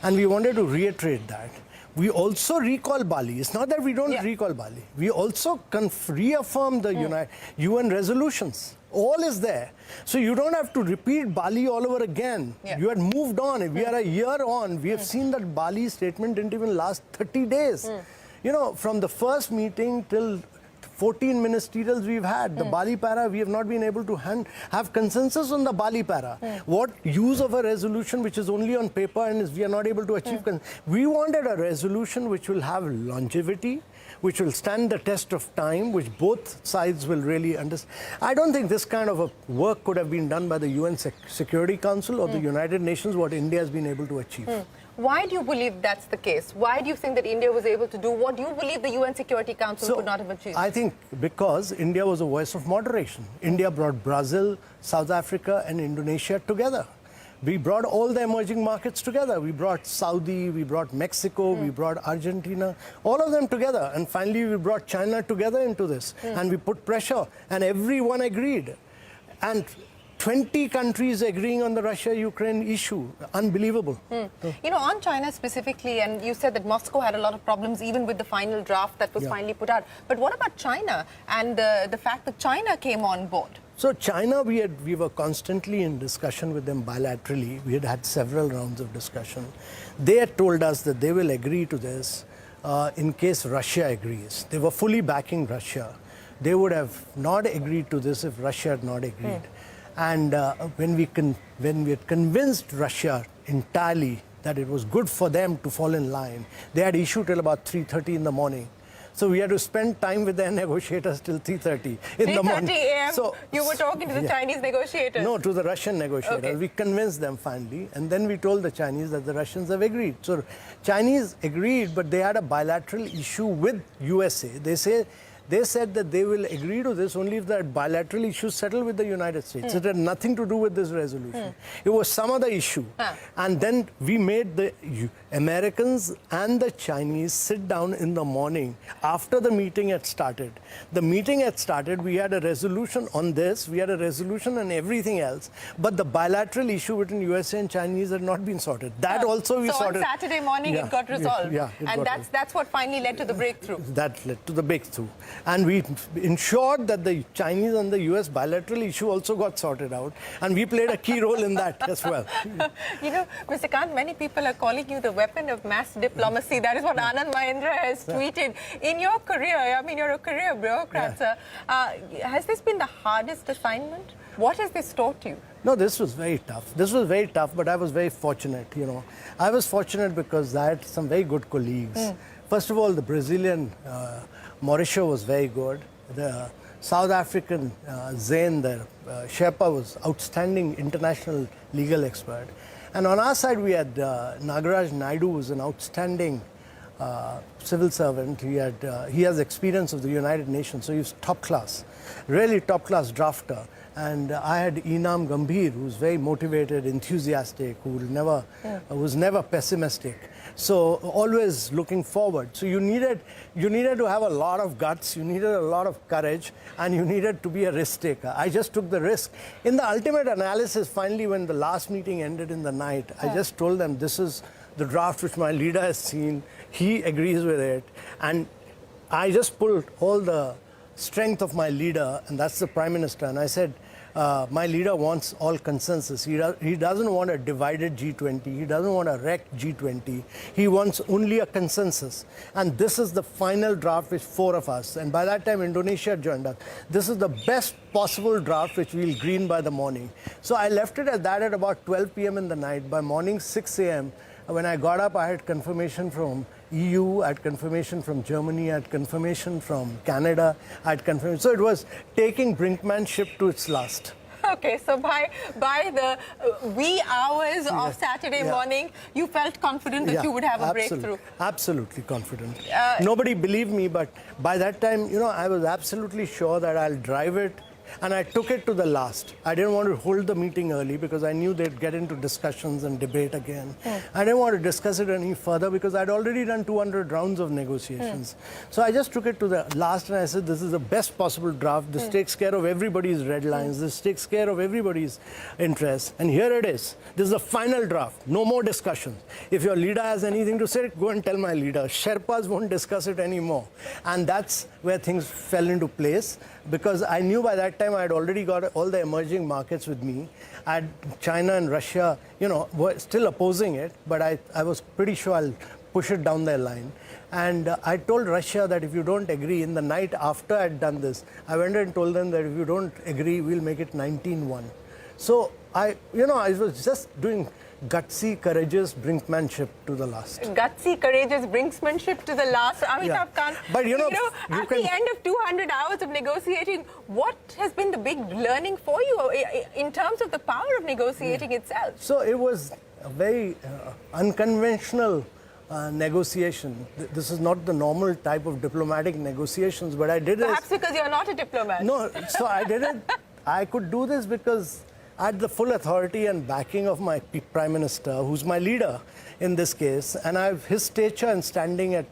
And we wanted to reiterate that. We also recall Bali. It's not that we don't recall Bali. We also reaffirm the UN resolutions. All is there. So you don't have to repeat Bali all over again. You had moved on. We are a year on. We have seen that Bali statement didn't even last 30 days. From the first meeting till 14 ministerials we've had, the Bali para, we have not been able to have consensus on the Bali para. What use of a resolution which is only on paper and we are not able to achieve? We wanted a resolution which will have longevity, which will stand the test of time, which both sides will really understand. I don't think this kind of a work could have been done by the UN Security Council or the United Nations, what India has been able to achieve. Why do you believe that's the case? Why do you think that India was able to do what you believe the UN Security Council could not have achieved? I think because India was a voice of moderation. India brought Brazil, South Africa and Indonesia together. We brought all the emerging markets together. We brought Saudi, we brought Mexico, we brought Argentina, all of them together. And finally, we brought China together into this. And we put pressure and everyone agreed. And 20 countries agreeing on the Russia-Ukraine issue. Unbelievable. You know, on China specifically, and you said that Moscow had a lot of problems even with the final draft that was finally put out. But what about China and the fact that China came on board? So China, we were constantly in discussion with them bilaterally. We had several rounds of discussion. They had told us that they will agree to this in case Russia agrees. They were fully backing Russia. They would have not agreed to this if Russia had not agreed. And when we had convinced Russia entirely that it was good for them to fall in line, they had issue till about 3:30 in the morning. So we had to spend time with their negotiators till 3:30 in the morning. 3:30 a.m. So you were talking to the Chinese negotiators? No, to the Russian negotiators. Okay. We convinced them finally, and then we told the Chinese that the Russians have agreed. So Chinese agreed, but they had a bilateral issue with USA. They said that they will agree to this only if that bilateral issue settled with the United States. It had nothing to do with this resolution. It was some other issue. And then we made the Americans and the Chinese sit down in the morning after the meeting had started. The meeting had started, we had a resolution on this, we had a resolution on everything else, but the bilateral issue between USA and Chinese had not been sorted. That also we sorted. So on Saturday morning it got resolved. And got that's what finally led to the breakthrough. That led to the breakthrough. And we ensured that the Chinese and the US bilateral issue also got sorted out. And we played a key role in that as well. You know, Mr. Kant, many people are calling you the weapon of mass diplomacy. That is what Anand Mahendra has tweeted. In your career, I mean, you're a career bureaucrat, sir. Has this been the hardest assignment? What has this taught you? No, this was very tough. This was very tough, but I was very fortunate, you know. I was fortunate because I had some very good colleagues. First of all, the Brazilian Mauricio was very good. The South African Zain, the Sherpa, was outstanding international legal expert. And on our side, we had Nagaraj Naidu, who was an outstanding civil servant. He has experience of the United Nations, so he's top class, really top class drafter. And I had Enam Gambhir, who's very motivated, enthusiastic, who was never pessimistic. So always looking forward. So you needed to have a lot of guts, you needed a lot of courage, and you needed to be a risk taker. I just took the risk. In the ultimate analysis, finally, when the last meeting ended in the night, I just told them, this is the draft which my leader has seen. He agrees with it. And I just pulled all the strength of my leader, and that's the Prime Minister. And I said, my leader wants all consensus. He doesn't want a divided G20. He doesn't want a wrecked G20. He wants only a consensus. And this is the final draft with 4 of us. And by that time, Indonesia joined us. This is the best possible draft which we'll green by the morning. So I left it at that at about 12 p.m. in the night. By morning 6 a.m., when I got up, I had confirmation from EU, I had confirmation from Germany, I had confirmation from Canada, I had confirmation. So it was taking brinkmanship to its last. Okay, so by the wee hours of Saturday morning, you felt confident that you would have a breakthrough. Absolutely confident. Nobody believed me, but by that time, you know, I was absolutely sure that I'll drive it. And I took it to the last. I didn't want to hold the meeting early because I knew they'd get into discussions and debate again. I didn't want to discuss it any further because I'd already done 200 rounds of negotiations. So I just took it to the last and I said, this is the best possible draft. This takes care of everybody's red lines. This takes care of everybody's interests. And here it is. This is the final draft. No more discussions. If your leader has anything to say, go and tell my leader. Sherpas won't discuss it anymore. And that's where things fell into place, because I knew by that time I had already got all the emerging markets with me. I had China and Russia, you know, were still opposing it, but I was pretty sure I'll push it down their line. And I told Russia that if you don't agree, in the night after I'd done this, I went and told them that if you don't agree, we'll make it 19-1. So I was just doing gutsy, courageous brinkmanship to the last. Gutsy, courageous brinkmanship to the last. Amitabh Kant, but at the end of 200 hours of negotiating, what has been the big learning for you in terms of the power of negotiating itself? So it was a very unconventional negotiation. This is not the normal type of diplomatic negotiations, but I did it. Perhaps because you're not a diplomat. No, so I did it. I could do this because I had the full authority and backing of my Prime Minister, who's my leader in this case, and I have his stature and standing at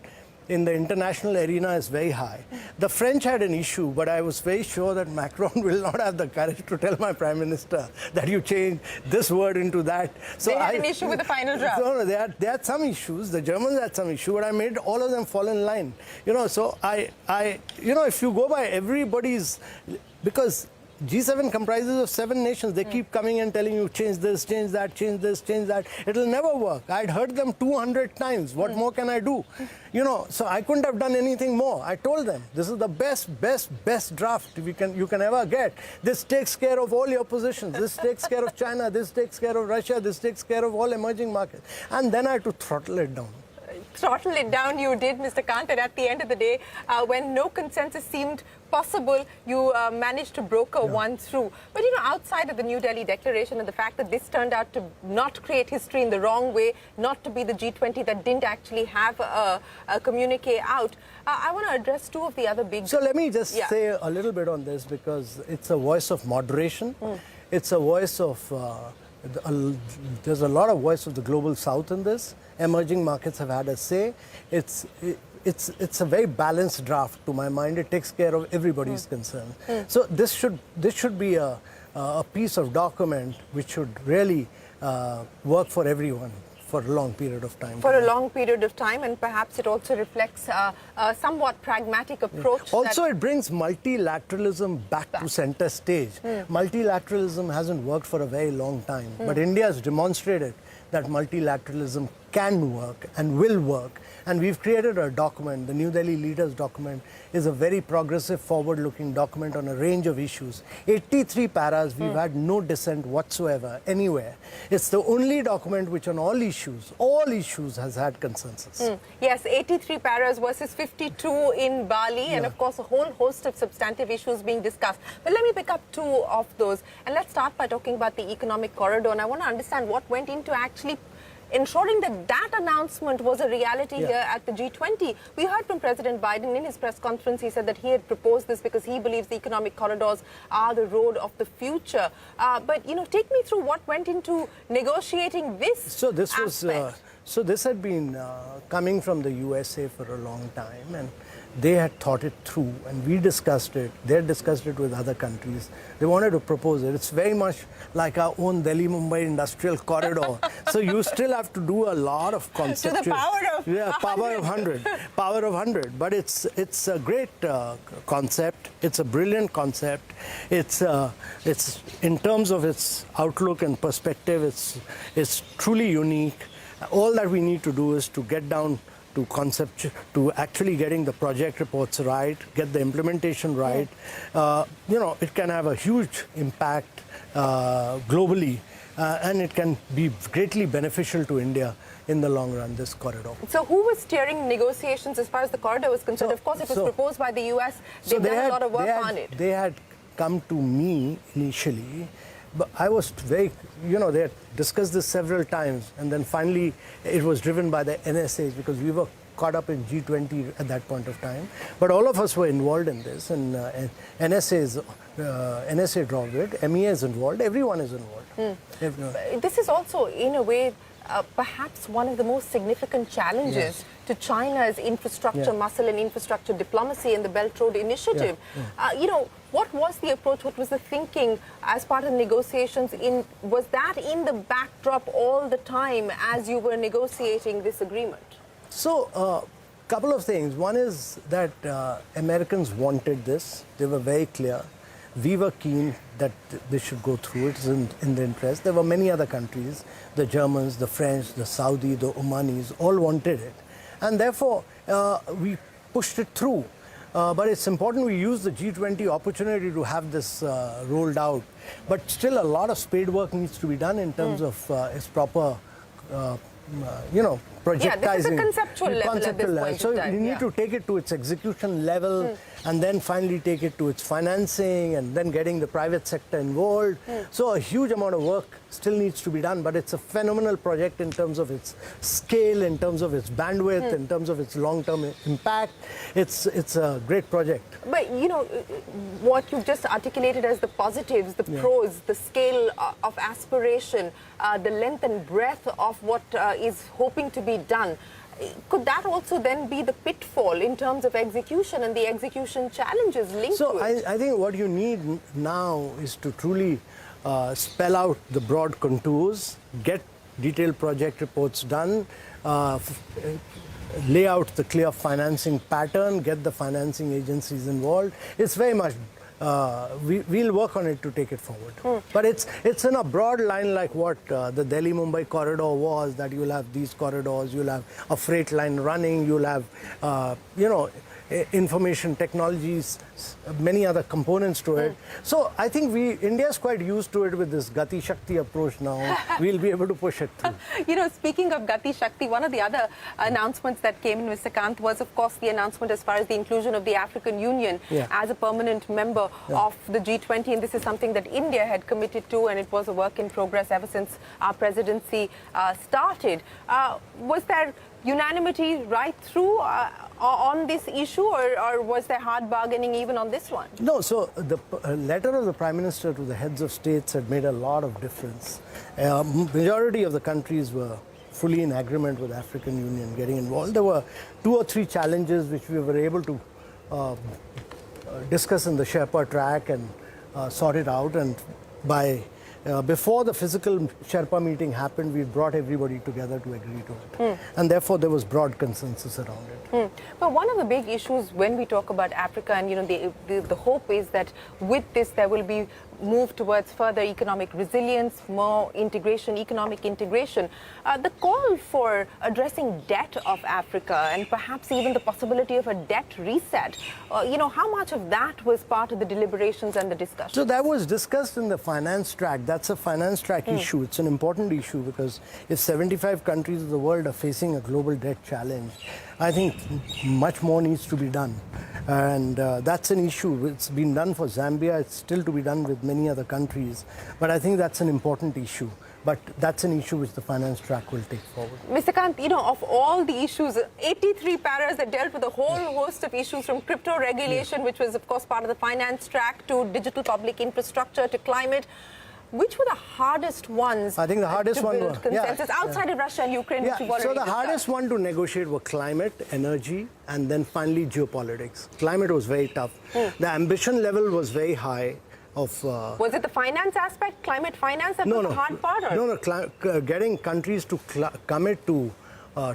in the international arena is very high. The French had an issue, but I was very sure that Macron will not have the courage to tell my Prime Minister that you change this word into that. So they had an issue with the final draft. No, they had some issues. The Germans had some issue, but I made all of them fall in line. So if you go by everybody's, because G7 comprises of 7 nations. They keep coming and telling you, change this, change that, change this, change that. It'll never work. I'd heard them 200 times. What more can I do? So I couldn't have done anything more. I told them, this is the best draft you can ever get. This takes care of all your positions. This takes care of China. This takes care of Russia. This takes care of all emerging markets. And then I had to throttle it down. Throttle it down you did, Mr. Kant, and at the end of the day, when no consensus seemed possible, you managed to broker one through. But outside of the New Delhi declaration and the fact that this turned out to not create history in the wrong way, not to be the G20 that didn't actually have a communique out, I want to address 2 of the other big... So let me just say a little bit on this, because it's a voice of moderation. It's a voice of... there's a lot of voice of the global south in this. Emerging markets have had a say. It's a very balanced draft to my mind. It takes care of everybody's concerns. So this should be a piece of document which should really work for everyone for a long period of time. For a long period of time, and perhaps it also reflects a somewhat pragmatic approach. Also, it brings multilateralism back to center stage. Multilateralism hasn't worked for a very long time, but India has demonstrated that multilateralism can work and will work. And we've created a document, the New Delhi Leaders document is a very progressive, forward-looking document on a range of issues. 83 paras, we've had no dissent whatsoever, anywhere. It's the only document which on all issues has had consensus. Yes, 83 paras versus 52 in Bali, and of course a whole host of substantive issues being discussed. But let me pick up 2 of those, and let's start by talking about the economic corridor. And I want to understand what went into actually ensuring that that announcement was a reality here at the G20. We heard from President Biden in his press conference. He said that he had proposed this because he believes the economic corridors are the road of the future. But, take me through what went into negotiating this So this aspect. This had been coming from the USA for a long time, and they had thought it through, and we discussed it. They had discussed it with other countries. They wanted to propose it. It's very much like our own Delhi-Mumbai industrial corridor. So you still have to do a lot of conceptual... To the power of power of 100. Power of 100. But it's a great concept. It's a brilliant concept. It's in terms of its outlook and perspective, it's truly unique. All that we need to do is to get down to concept, to actually getting the project reports right, get the implementation right. It can have a huge impact globally, and it can be greatly beneficial to India in the long run, this corridor. So who was steering negotiations as far as the corridor was concerned? Of course, it was proposed by the US. They've done a lot of work on it. They had come to me initially, but I was very, they had discussed this several times, and then finally it was driven by the NSAs, because we were caught up in G20 at that point of time. But all of us were involved in this, and NSA drove it, MEA is involved, everyone is involved. This is also, in a way, perhaps one of the most significant challenges to China's infrastructure muscle and infrastructure diplomacy and the Belt Road Initiative. What was the approach? What was the thinking as part of negotiations? Was that in the backdrop all the time as you were negotiating this agreement? So, couple of things. One is that Americans wanted this. They were very clear. We were keen that this should go through. It's in the interest. There were many other countries, the Germans, the French, the Saudi, the Omanis, all wanted it. And therefore, we pushed it through. But it's important we use the G20 opportunity to have this rolled out. But still a lot of spade work needs to be done in terms of its proper, projectizing. Yeah, this is a conceptual level at this point So in time. you need to take it to its execution level, and then finally take it to its financing, and then getting the private sector involved. So a huge amount of work still needs to be done, but it's a phenomenal project in terms of its scale, in terms of its bandwidth, in terms of its long-term impact. It's a great project. But, what you've just articulated as the positives, the pros, the scale of aspiration, the length and breadth of what is hoping to be done. Could that also then be the pitfall in terms of execution and the execution challenges linked to it? I think what you need now is to truly spell out the broad contours, get detailed project reports done, lay out the clear financing pattern, get the financing agencies involved. It's very much, we'll work on it to take it forward. But it's in a broad line like what the Delhi-Mumbai corridor was, that you'll have these corridors, you'll have a freight line running, you'll have, information technologies, many other components to it. So I think India's quite used to it with this Gati Shakti approach now. We'll be able to push it through. Speaking of Gati Shakti, one of the other announcements that came in, Mr. Kant, was of course the announcement as far as the inclusion of the African Union as a permanent member of the G20, and this is something that India had committed to, and it was a work in progress ever since our presidency started. Was there unanimity right through on this issue, or was there hard bargaining even on this one? No, so the letter of the Prime Minister to the heads of states had made a lot of difference. Majority of the countries were fully in agreement with the African Union getting involved. There were 2 or 3 challenges which we were able to discuss in the Sherpa track and sort it out, and by before the physical Sherpa meeting happened, we brought everybody together to agree to it. And therefore, there was broad consensus around it. But one of the big issues when we talk about Africa, and the hope is that with this there will be move towards further economic resilience, more integration, economic integration. The call for addressing debt of Africa and perhaps even the possibility of a debt reset, how much of that was part of the deliberations and the discussion? So that was discussed in the finance track. That's a finance track issue. It's an important issue because if 75 countries of the world are facing a global debt challenge, I think much more needs to be done. And that's an issue. It's been done for Zambia. It's still to be done with many other countries. But I think that's an important issue. But that's an issue which the finance track will take forward. Mr. Kant, of all the issues, 83 paras that dealt with a whole host of issues, from crypto regulation, which was, of course, part of the finance track, to digital public infrastructure, to climate. Which were the hardest ones? I think the hardest one was consensus outside of Russia and Ukraine, which you've already So the discussed. hardest one to negotiate were climate, energy, and then finally geopolitics. Climate was very tough. The ambition level was very high. Was it the finance aspect, climate finance, that was the hard part? Or? Getting countries to commit to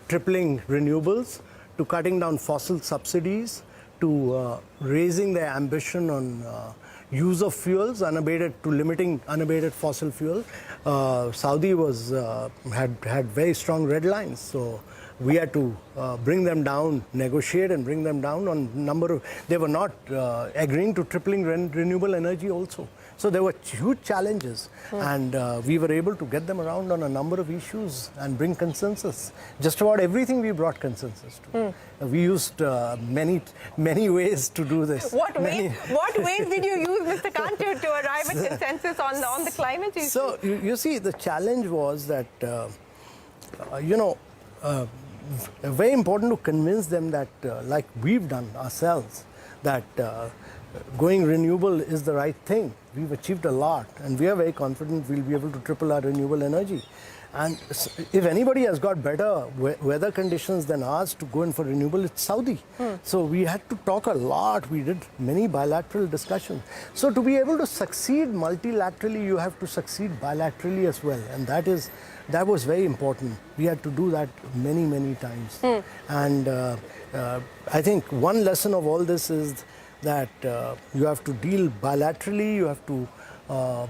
tripling renewables, to cutting down fossil subsidies, to raising their ambition on use of fuels, unabated, to limiting unabated fossil fuel. Saudi was had very strong red lines, so we had to bring them down, negotiate and bring them down on number of. They were not agreeing to tripling renewable energy also. So there were huge challenges, and we were able to get them around on a number of issues and bring consensus. Just about everything we brought consensus to. We used many ways to do this. What ways did you use, Mr. Kant, to arrive at consensus on the climate issue? So you see, the challenge was that very important to convince them that, like we've done ourselves, that going renewable is the right thing. We've achieved a lot, and we are very confident we'll be able to triple our renewable energy. And if anybody has got better weather conditions than ours to go in for renewable, it's Saudi. So we had to talk a lot. We did many bilateral discussions. So to be able to succeed multilaterally, you have to succeed bilaterally as well. And that was very important. We had to do that many times. And I think one lesson of all this is that you have to deal bilaterally, you have to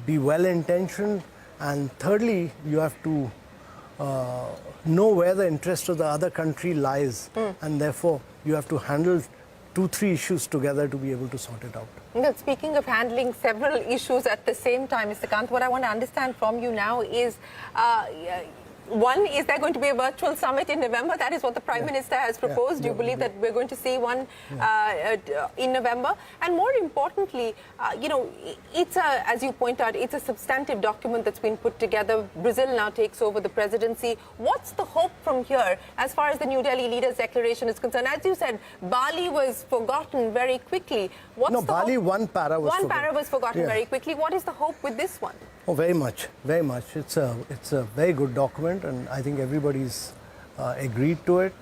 be well-intentioned, and thirdly, you have to know where the interest of the other country lies, and therefore you have to handle 2-3 issues together to be able to sort it out. Well, speaking of handling several issues at the same time, Mr. Kant, what I want to understand from you now is, one, is there going to be a virtual summit in November? That is what the Prime Minister has proposed. Do you believe that we're going to see one in November? And more importantly, it's as you point out, it's a substantive document that's been put together. Brazil now takes over the presidency. What's the hope from here as far as the New Delhi Leaders' Declaration is concerned? As you said, Bali was forgotten very quickly. Bali, one para was forgotten very quickly. What is the hope with this one? Oh, very much. It's a very good document, and I think everybody's agreed to it.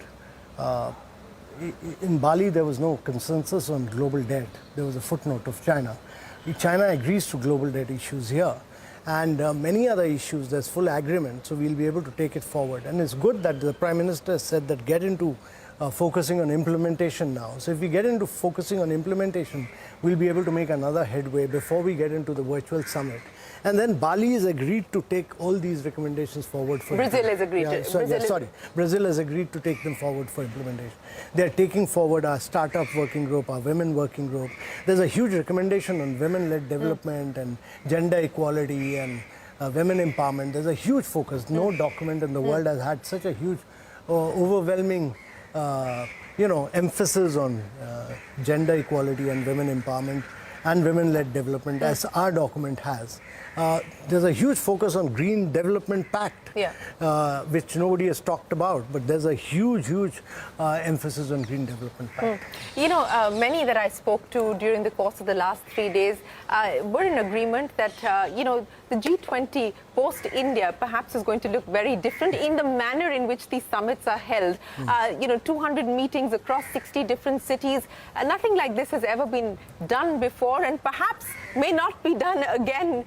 in Bali, there was no consensus on global debt. There was a footnote of China. China agrees to global debt issues here. And many other issues, there's full agreement, so we'll be able to take it forward. And it's good that the Prime Minister said that get into focusing on implementation now. So if we get into focusing on implementation, we'll be able to make another headway before we get into the virtual summit. And then Bali has agreed to take all these recommendations forward for Brazil has agreed to. Brazil has agreed to take them forward for implementation. They're taking forward our startup working group, our women working group. There's a huge recommendation on women-led development and gender equality and women empowerment. There's a huge focus. No document in the world has had such a huge, overwhelming emphasis on gender equality and women empowerment and women-led development as our document has. There's a huge focus on Green Development Pact, which nobody has talked about, but there's a huge emphasis on Green Development Pact. You know, many that I spoke to during the course of the last 3 days were in agreement that, the G20 post-India perhaps is going to look very different in the manner in which these summits are held. 200 meetings across 60 different cities. Nothing like this has ever been done before and perhaps may not be done again.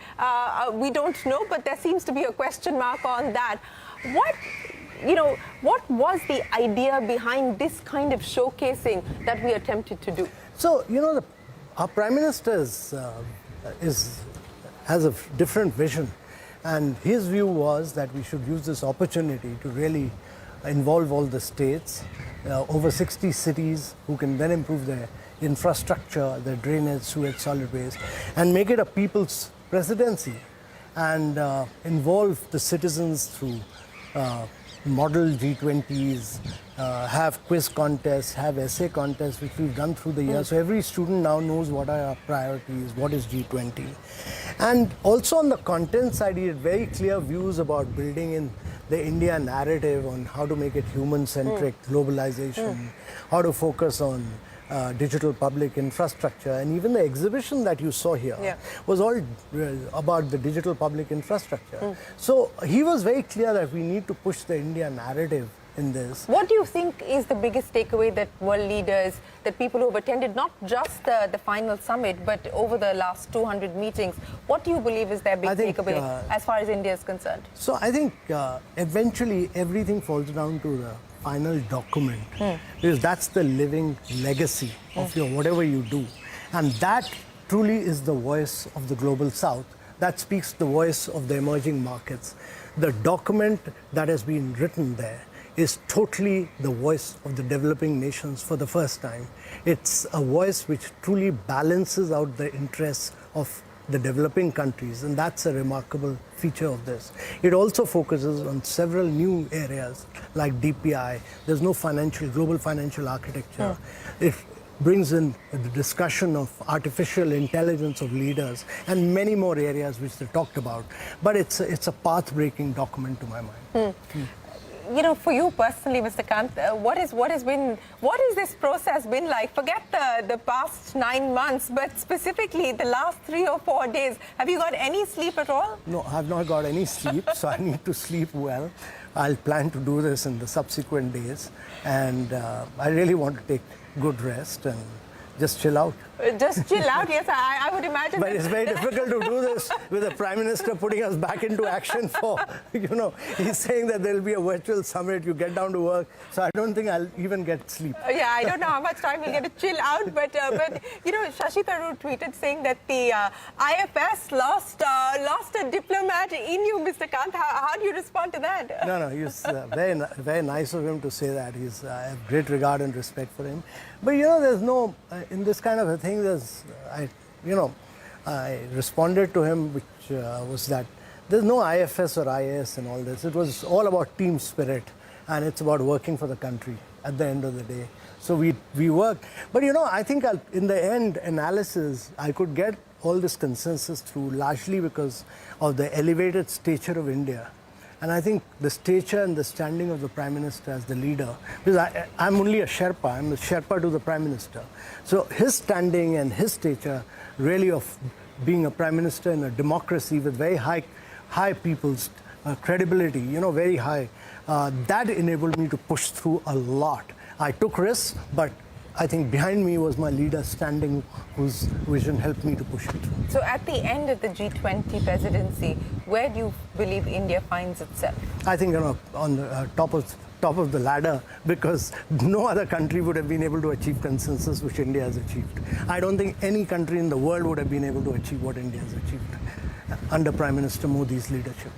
We don't know, but there seems to be a question mark on that. What was the idea behind this kind of showcasing that we attempted to do? So, our Prime Minister has a different vision, and his view was that we should use this opportunity to really involve all the states, over 60 cities who can then improve their infrastructure, their drainage, sewage, solid waste, and make it a people's presidency and involve the citizens through model G20s, have quiz contests, have essay contests, which we've done through the years. So every student now knows what are our priorities, what is G20. And also on the content side, he had very clear views about building in the India narrative on how to make it human-centric, globalization, how to focus on digital public infrastructure, and even the exhibition that you saw here was all about the digital public infrastructure. So he was very clear that we need to push the India narrative in this. What do you think is the biggest takeaway that world leaders, that people who have attended not just the final summit, but over the last 200 meetings, what do you believe is their big takeaway as far as India is concerned? So I think eventually everything falls down to the final document, because that's the living legacy of your whatever you do, and that truly is the voice of the global south. That speaks the voice of the emerging markets. The document that has been written there is totally the voice of the developing nations for the first time. It's a voice which truly balances out the interests of the developing countries, and that's a remarkable feature of this. It also focuses on several new areas like DPI. There's no global financial architecture. It brings in the discussion of artificial intelligence of leaders and many more areas which they talked about. But it's a path-breaking document to my mind. For you personally, Mr. Kant, what is this process been like? Forget the past 9 months, but specifically the last 3 or 4 days. Have you got any sleep at all? No, I've not got any sleep, so I need to sleep well. I'll plan to do this in the subsequent days, and I really want to take good rest and just chill out. Just chill out, yes, I would imagine. But it's very difficult to do this with the Prime Minister putting us back into action for, he's saying that there'll be a virtual summit, you get down to work, so I don't think I'll even get sleep. Yeah, I don't know how much time we'll get to chill out, but Shashi Tharoor tweeted saying that the IFS lost a diplomat in you, Mr. Kant. How do you respond to that? No, he's very nice of him to say that. I have great regard and respect for him. But there's no, in this kind of a thing, I responded to him, which was that there's no IFS or IAS in all this. It was all about team spirit, and it's about working for the country at the end of the day. So we work. But I think in the end analysis, I could get all this consensus through largely because of the elevated stature of India. And I think the stature and the standing of the Prime Minister as the leader, because I'm only a Sherpa, I'm the Sherpa to the Prime Minister. So his standing and his stature really of being a Prime Minister in a democracy with very high people's credibility, very high, that enabled me to push through a lot. I took risks, but I think behind me was my leader standing, whose vision helped me to push it through. So at the end of the G20 presidency, where do you believe India finds itself? I think on the top of the ladder, because no other country would have been able to achieve consensus which India has achieved. I don't think any country in the world would have been able to achieve what India has achieved under Prime Minister Modi's leadership.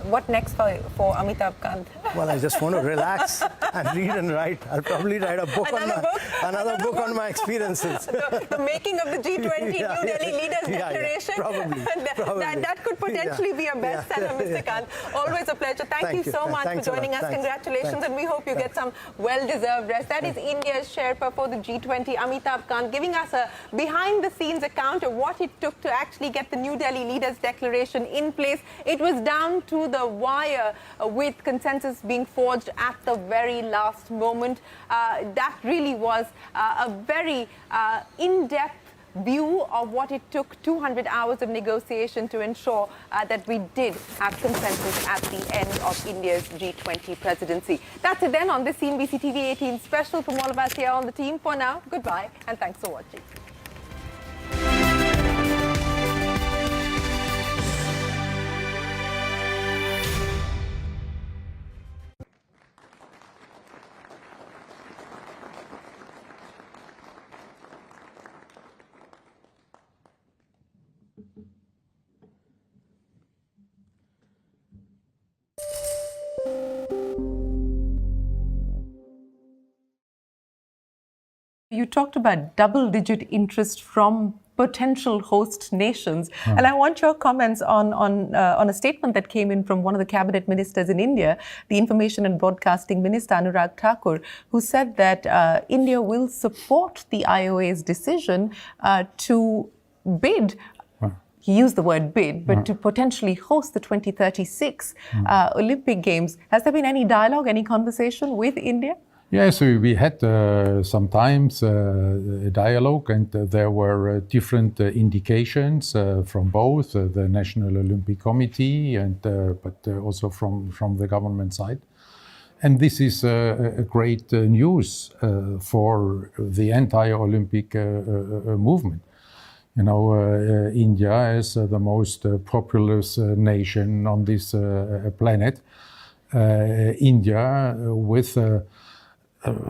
What next for Amitabh Kant? Well, I just want to relax and read and write. I'll probably write a book another book on my experiences. The making of the G20 New Delhi Leaders Declaration. Probably. That could potentially be a bestseller, Mr. Kant. Always a pleasure. Thank you so much for joining us. Congratulations, and we hope you get some well-deserved rest. That is India's Sherpa for the G20, Amitabh Kant, giving us a behind-the-scenes account of what it took to actually get the New Delhi Leaders Declaration in place. It was down to the wire, with consensus being forged at the very last moment. That really was a very in-depth view of what it took 200 hours of negotiation to ensure that we did have consensus at the end of India's G20 presidency. That's it then on this CNBC TV18 special from all of us here on the team. For now, goodbye and thanks for watching. You talked about double-digit interest from potential host nations, and I want your comments on a statement that came in from one of the cabinet ministers in India, the Information and Broadcasting Minister Anurag Thakur, who said that India will support the IOA's decision to bid. He used the word bid, but to potentially host the 2036 Olympic Games. Has there been any dialogue, any conversation with India? Yes, we had sometimes a dialogue, and there were different indications from both the National Olympic Committee and but also from the government side. And this is a great news for the entire Olympic movement. You know, India is the most populous nation on this planet. India with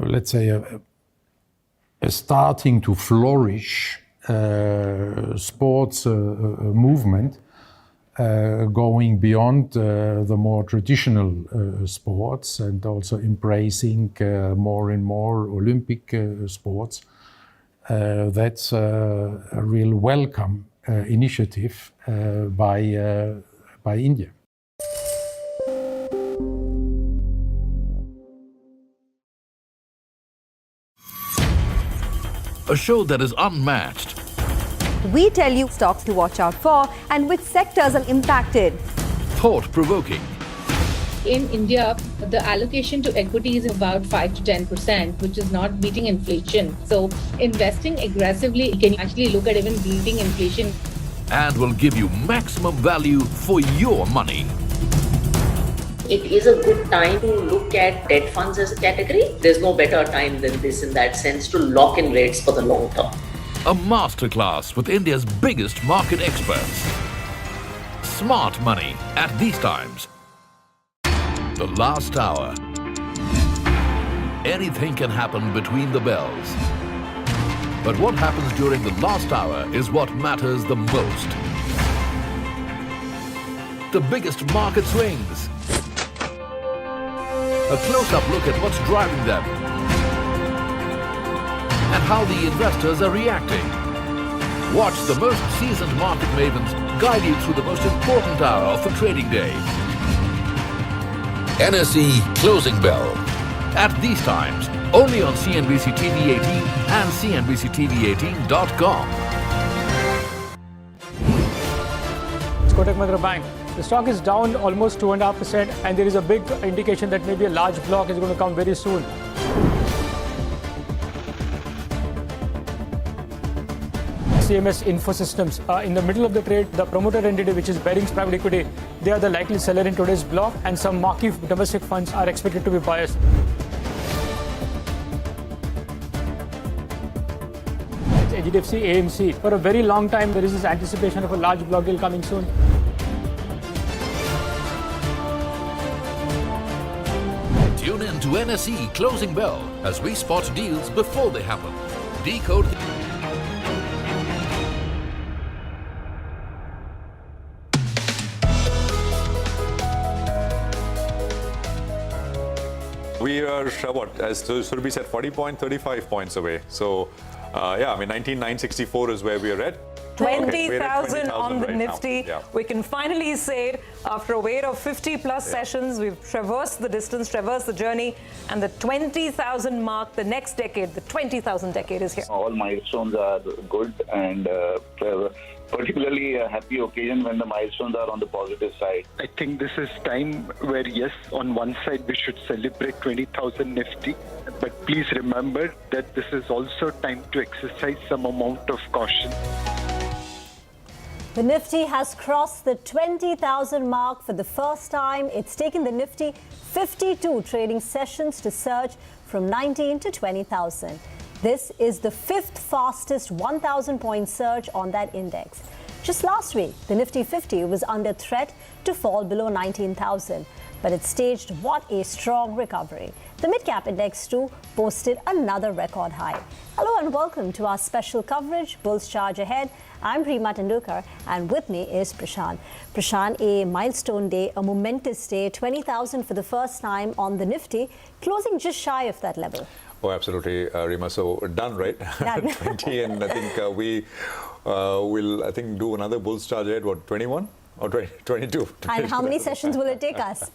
let's say, a starting to flourish sports movement, going beyond the more traditional sports and also embracing more and more Olympic sports. That's a real welcome initiative by India. A show that is unmatched. We tell you stocks to watch out for and which sectors are impacted. Thought-provoking. In India, the allocation to equity is about 5 to 10%, which is not beating inflation. So investing aggressively, you can actually look at even beating inflation. And will give you maximum value for your money. It is a good time to look at debt funds as a category. There's no better time than this in that sense to lock in rates for the long term. A masterclass with India's biggest market experts. Smart money at these times. The last hour. Anything can happen between the bells. But what happens during the last hour is what matters the most. The biggest market swings. A close-up look at what's driving them and how the investors are reacting. Watch the most seasoned market mavens guide you through the most important hour of the trading day. NSE Closing Bell. At these times, only on CNBC TV18 and CNBC-TV18.com. It's Kotak Mahindra Bank. The stock is down almost 2.5%, and there is a big indication that maybe a large block is going to come very soon. CMS Infosystems. In the middle of the trade, the promoter entity, which is Barings Private Equity, they are the likely seller in today's block, and some marquee domestic funds are expected to be buyers. HDFC AMC. For a very long time, there is this anticipation of a large block deal coming soon. Tune in to NSE Closing Bell as we spot deals before they happen. Decode. We are, as Surabhi said, 35 points away. So, yeah, I mean, 19,964 is where we are at. 20,000 on the right Nifty. Yeah. We can finally say it, after a wait of 50 plus sessions, we've traversed the distance, traversed the journey, and the 20,000 mark, the next decade, the 20,000 decade is here. All milestones are good, and particularly a happy occasion when the milestones are on the positive side. I think this is time where, yes, on one side we should celebrate 20,000 Nifty, but please remember that this is also time to exercise some amount of caution. The Nifty has crossed the 20,000 mark for the first time. It's taken the Nifty 52 trading sessions to surge from 19 to 20,000. This is the fifth fastest 1,000 point surge on that index. Just last week, the Nifty 50 was under threat to fall below 19,000, but it staged what a strong recovery. The mid-cap index too posted another record high. Hello and welcome to our special coverage, Bulls Charge Ahead. I'm Prima Tendulkar, and with me is Prashant. Prashant, a milestone day, a momentous day, 20,000 for the first time on the Nifty, closing just shy of that level. Oh, absolutely, Rima. So done, right? Done. 20, and I think we will, I think, do another Bulls Charge Ahead, what, 21? Or 22. And how many sessions will it take us?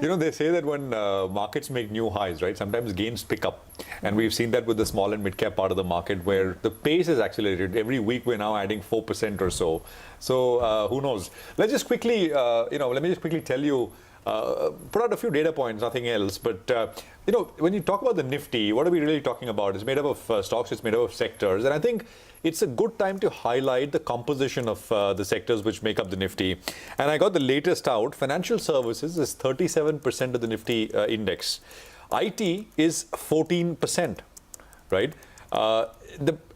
You know, they say that when markets make new highs, right, sometimes gains pick up. And we've seen that with the small and mid-cap part of the market where the pace is accelerated. Every week we're now adding 4% or so. So who knows? Let's just quickly, let me just quickly tell you, put out a few data points, nothing else. But, when you talk about the Nifty, what are we really talking about? It's made up of stocks, it's made up of sectors. And I think it's a good time to highlight the composition of the sectors which make up the Nifty. And I got the latest out. Financial services is 37% of the Nifty index. IT is 14%, right?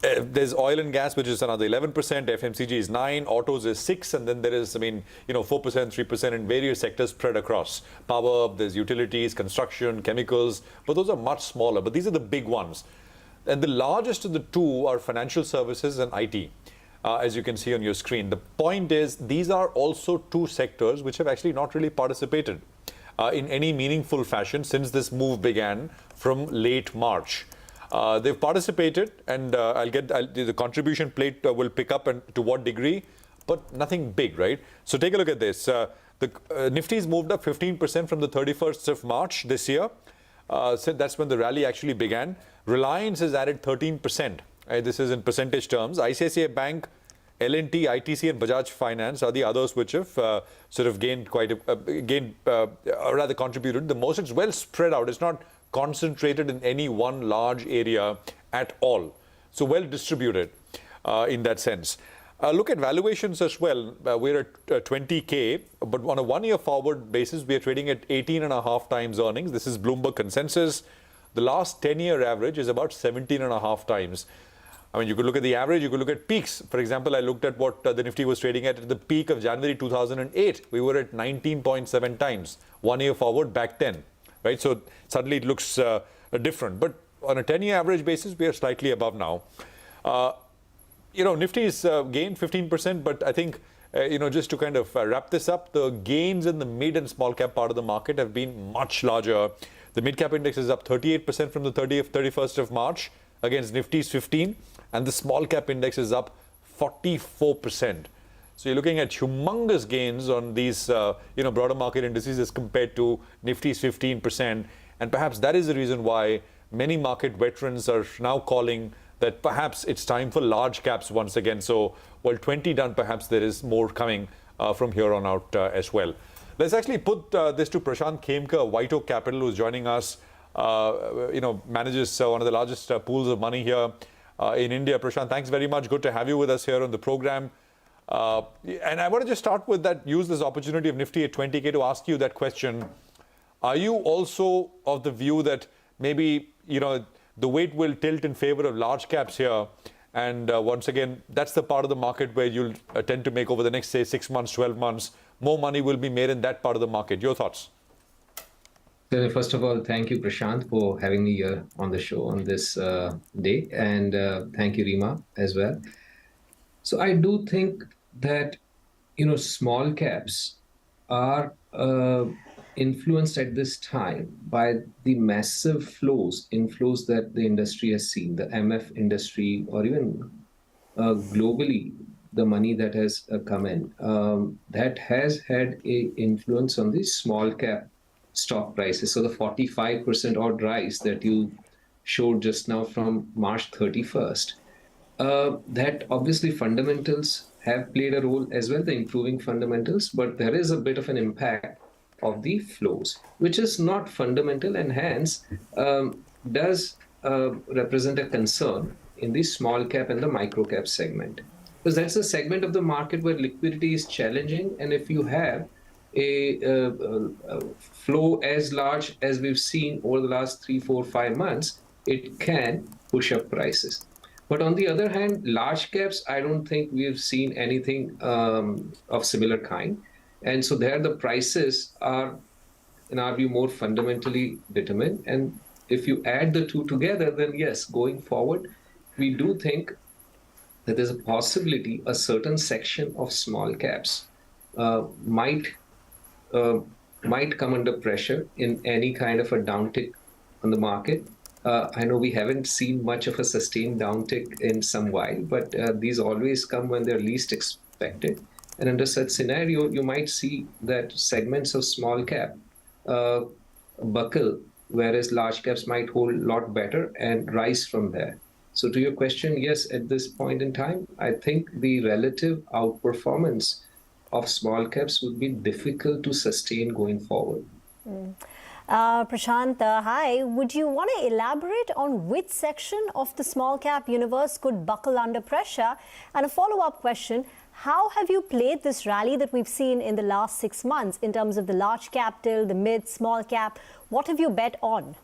There's oil and gas, which is another 11%. FMCG is 9%. Autos is 6%. And then there is, 4%, 3% in various sectors spread across. Power, there's utilities, construction, chemicals. But those are much smaller. But these are the big ones. And the largest of the two are financial services and IT, as you can see on your screen. The point is, these are also two sectors which have actually not really participated in any meaningful fashion since this move began from late March. They've participated, and the contribution plate will pick up, and to what degree, but nothing big, right? So take a look at this. The Nifty's moved up 15% from the 31st of March this year. So that's when the rally actually began. Reliance has added 13%. This is in percentage terms. ICICI Bank, L&T, ITC, and Bajaj Finance are the others which have sort of gained or rather contributed the most. It's well spread out. It's not concentrated in any one large area at all. So well distributed in that sense. Look at valuations as well. We're at 20K, but on a one-year forward basis, we are trading at 18.5 times earnings. This is Bloomberg consensus. The last 10-year average is about 17.5 times. I mean, you could look at the average, you could look at peaks. For example, I looked at what the Nifty was trading at the peak of January 2008. We were at 19.7 times, 1 year forward back then, right? So suddenly it looks different. But on a 10-year average basis, we are slightly above now. Nifty's gained 15%, but I think, just to kind of wrap this up, the gains in the mid and small cap part of the market have been much larger. The mid cap index is up 38% from the 31st of March against Nifty's 15%, and the small cap index is up 44%. So you're looking at humongous gains on these, broader market indices as compared to Nifty's 15%. And perhaps that is the reason why many market veterans are now calling that perhaps it's time for large caps once again. So while 20 done, perhaps there is more coming from here on out as well. Let's actually put this to Prashant Khemkar, White Oak Capital, who's joining us. Manages one of the largest pools of money here in India. Prashant, thanks very much. Good to have you with us here on the program. And I want to just start with that, use this opportunity of Nifty at 20K to ask you that question. Are you also of the view that maybe, the weight will tilt in favor of large caps here, And once again, that's the part of the market where you'll tend to make over the next, say, 6 months, 12 months, more money will be made in that part of the market. Your thoughts? So first of all, thank you, Prashant, for having me here on the show on this day. And thank you, Rima, as well. So I do think that, small caps are influenced at this time by the massive inflows that the industry has seen, the MF industry, or even globally, the money that has come in. That has had an influence on the small cap stock prices. So the 45% odd rise that you showed just now from March 31st, that obviously fundamentals have played a role as well, the improving fundamentals, but there is a bit of an impact of the flows, which is not fundamental and hence does represent a concern in the small cap and the micro cap segment. Because that's a segment of the market where liquidity is challenging, and if you have a flow as large as we've seen over the last 3, 4, 5 months, it can push up prices. But on the other hand, large caps, I don't think we've seen anything of similar kind. And so there the prices are, in our view, more fundamentally determined. And if you add the two together, then yes, going forward, we do think that there's a possibility a certain section of small caps might come under pressure in any kind of a downtick on the market. I know we haven't seen much of a sustained downtick in some while, but these always come when they're least expected. And under such scenario, you might see that segments of small cap buckle, whereas large caps might hold a lot better and rise from there. So to your question, yes, at this point in time, I think the relative outperformance of small caps would be difficult to sustain going forward. Prashant, hi. Would you want to elaborate on which section of the small cap universe could buckle under pressure? And a follow-up question, how have you played this rally that we've seen in the last 6 months in terms of the large cap till the mid, small cap? What have you bet on?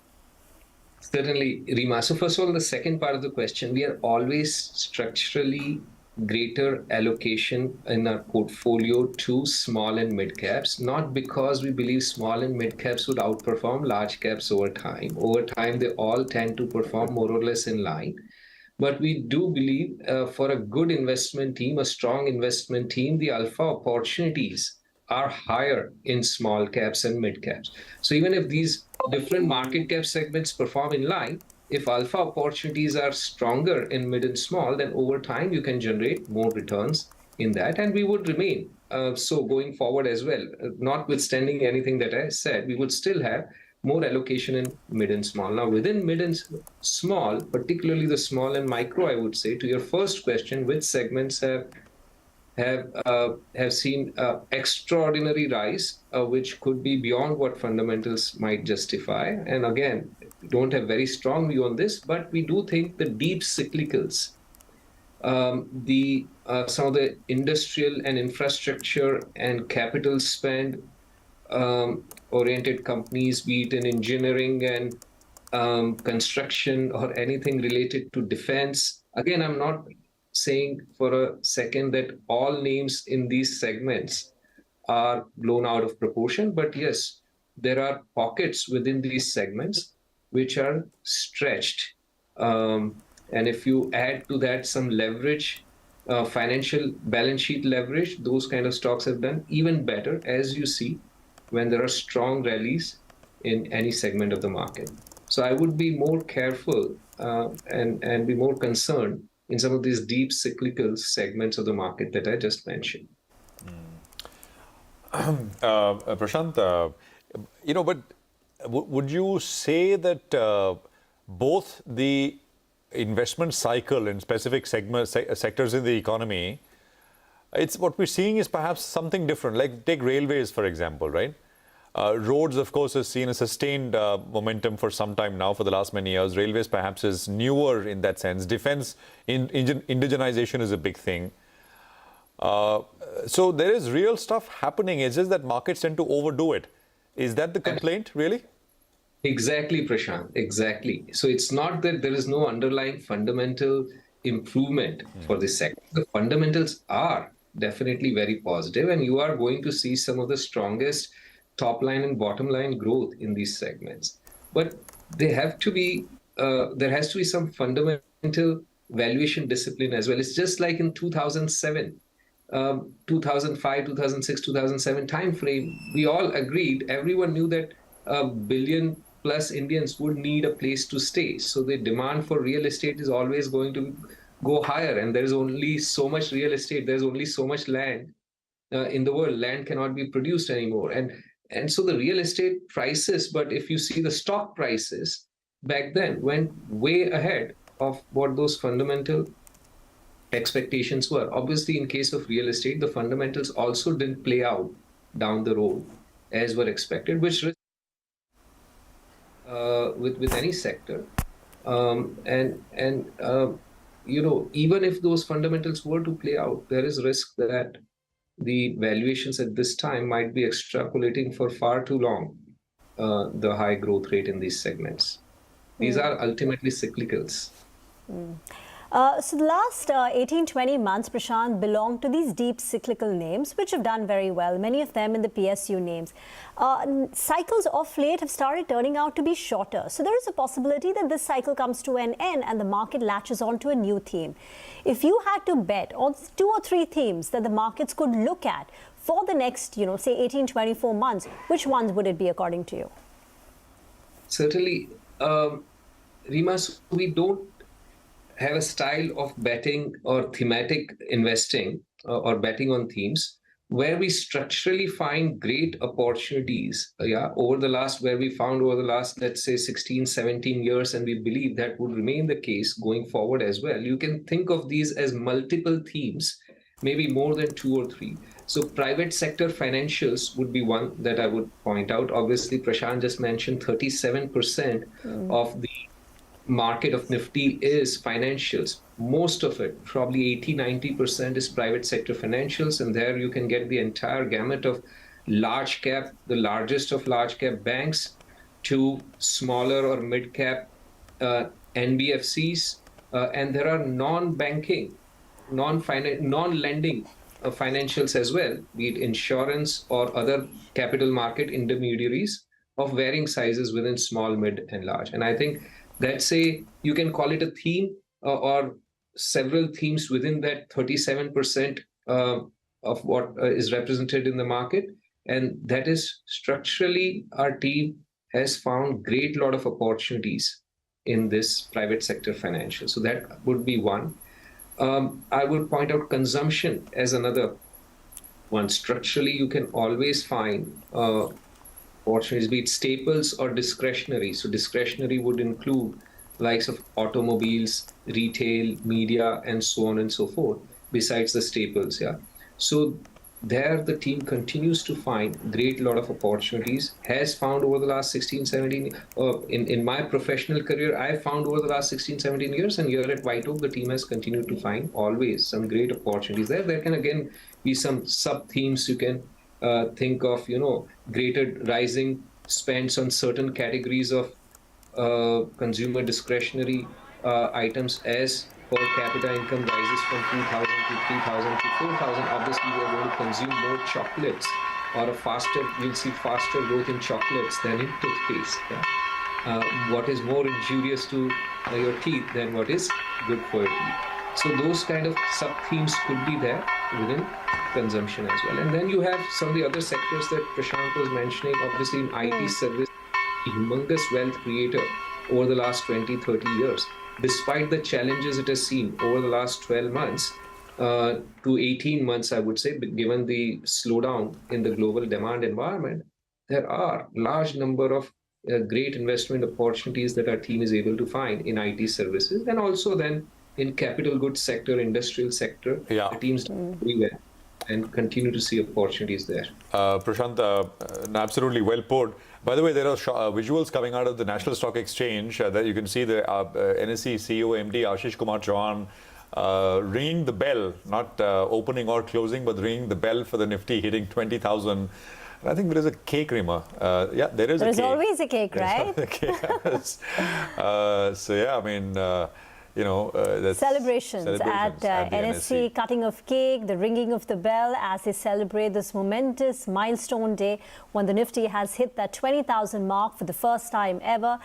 Certainly, Rima. So first of all, the second part of the question, we are always structurally greater allocation in our portfolio to small and mid caps, not because we believe small and mid caps would outperform large caps over time. Over time, they all tend to perform more or less in line. But we do believe for a good investment team, a strong investment team, the alpha opportunities are higher in small caps and mid caps. So even if these different market cap segments perform in line, if alpha opportunities are stronger in mid and small, then over time you can generate more returns in that, and we would remain so going forward as well. Notwithstanding anything that I said, we would still have more allocation in mid and small. Now, within mid and small, particularly the small and micro, I would say, to your first question, which segments have seen extraordinary rise, which could be beyond what fundamentals might justify. And again, don't have very strong view on this, but we do think the deep cyclicals, some of the industrial and infrastructure and capital spend oriented companies, be it in engineering and construction or anything related to defense. Again, I'm not saying for a second that all names in these segments are blown out of proportion, but yes, there are pockets within these segments which are stretched. And if you add to that some leverage, financial balance sheet leverage, those kind of stocks have done even better, as you see, when there are strong rallies in any segment of the market. So I would be more careful and be more concerned in some of these deep cyclical segments of the market that I just mentioned. Prashant, but would you say that both the investment cycle in specific sectors in the economy, it's what we're seeing is perhaps something different? Like take railways, for example, right? Roads, of course, has seen a sustained momentum for some time now, for the last many years. Railways perhaps is newer in that sense. Defense, indigenization is a big thing. So there is real stuff happening. It's just that markets tend to overdo it. Is that the complaint, really? Exactly, Prashant, exactly. So it's not that there is no underlying fundamental improvement for this sector. The fundamentals are definitely very positive, and you are going to see some of the strongest top line and bottom line growth in these segments. But they have to be, there has to be some fundamental valuation discipline as well. It's just like in 2007, 2005, 2006, 2007 timeframe, we all agreed, everyone knew that a billion plus Indians would need a place to stay. So the demand for real estate is always going to go higher, and there's only so much real estate, there's only so much land in the world. Land cannot be produced anymore. And so the real estate prices, but if you see the stock prices back then, went way ahead of what those fundamental expectations were. Obviously, in case of real estate, the fundamentals also didn't play out down the road as were expected, which with any sector. You know, even if those fundamentals were to play out, there is risk that the valuations at this time might be extrapolating for far too long the high growth rate in these segments. These are ultimately cyclicals. So the last 18-20 months, Prashant, belong to these deep cyclical names, which have done very well, many of them in the PSU names. Cycles of late have started turning out to be shorter. So there is a possibility that this cycle comes to an end and the market latches on to a new theme. If you had to bet on 2 or 3 themes that the markets could look at for the next, you know, say 18-24 months, which ones would it be according to you? Certainly, Rima, we don't have a style of betting or thematic investing or betting on themes where we structurally find great opportunities over the last, let's say 16, 17 years, and we believe that would remain the case going forward as well. You can think of these as multiple themes, maybe more than 2 or 3. So private sector financials would be one that I would point out. Obviously, Prashant just mentioned 37% of the market of Nifty is financials. Most of it, probably 80-90%, is private sector financials, and there you can get the entire gamut of large cap, the largest of large cap banks, to smaller or mid cap NBFCs, and there are non-banking, non-lending financials as well, be it insurance or other capital market intermediaries of varying sizes within small, mid, and large. And I think that's you can call it a theme or several themes within that 37% of what is represented in the market. And that is structurally, our team has found great lot of opportunities in this private sector financial. So that would be one. I would point out consumption as another one. Structurally, you can always find opportunities, be it staples or discretionary. So discretionary would include likes of automobiles, retail, media, and so on and so forth, besides the staples. So there the team continues to find great lot of opportunities, has found over the last 16, 17, in my professional career, I found over the last 16, 17 years, and here at White Oak, the team has continued to find always some great opportunities there. There can again be some sub-themes you can think of, greater rising spends on certain categories of consumer discretionary items as per capita income rises from 2,000 to 3,000 to 4,000. Obviously, we are going to consume more chocolates, or you'll see faster growth in chocolates than in toothpaste. What is more injurious to your teeth than what is good for your teeth. So those kind of sub-themes could be there within consumption as well. And then you have some of the other sectors that Prashant was mentioning. Obviously, in IT service, humongous wealth creator over the last 20, 30 years. Despite the challenges it has seen over the last 12 months to 18 months, I would say, given the slowdown in the global demand environment, there are large number of great investment opportunities that our team is able to find in IT services, and also then in capital goods sector, industrial sector. The teams do very well and continue to see opportunities there. Prashant, absolutely well put. By the way, there are visuals coming out of the National Stock Exchange that you can see the NSE CEO MD Ashish Kumar Chauhan ringing the bell, not opening or closing, but ringing the bell for the Nifty hitting 20,000. I think there is a cake, Rima. Yeah, there is a cake. There's always a cake, right? So yeah, I mean, that's Celebrations at the NSE, cutting of cake, the ringing of the bell as they celebrate this momentous milestone day when the Nifty has hit that 20,000 mark for the first time ever,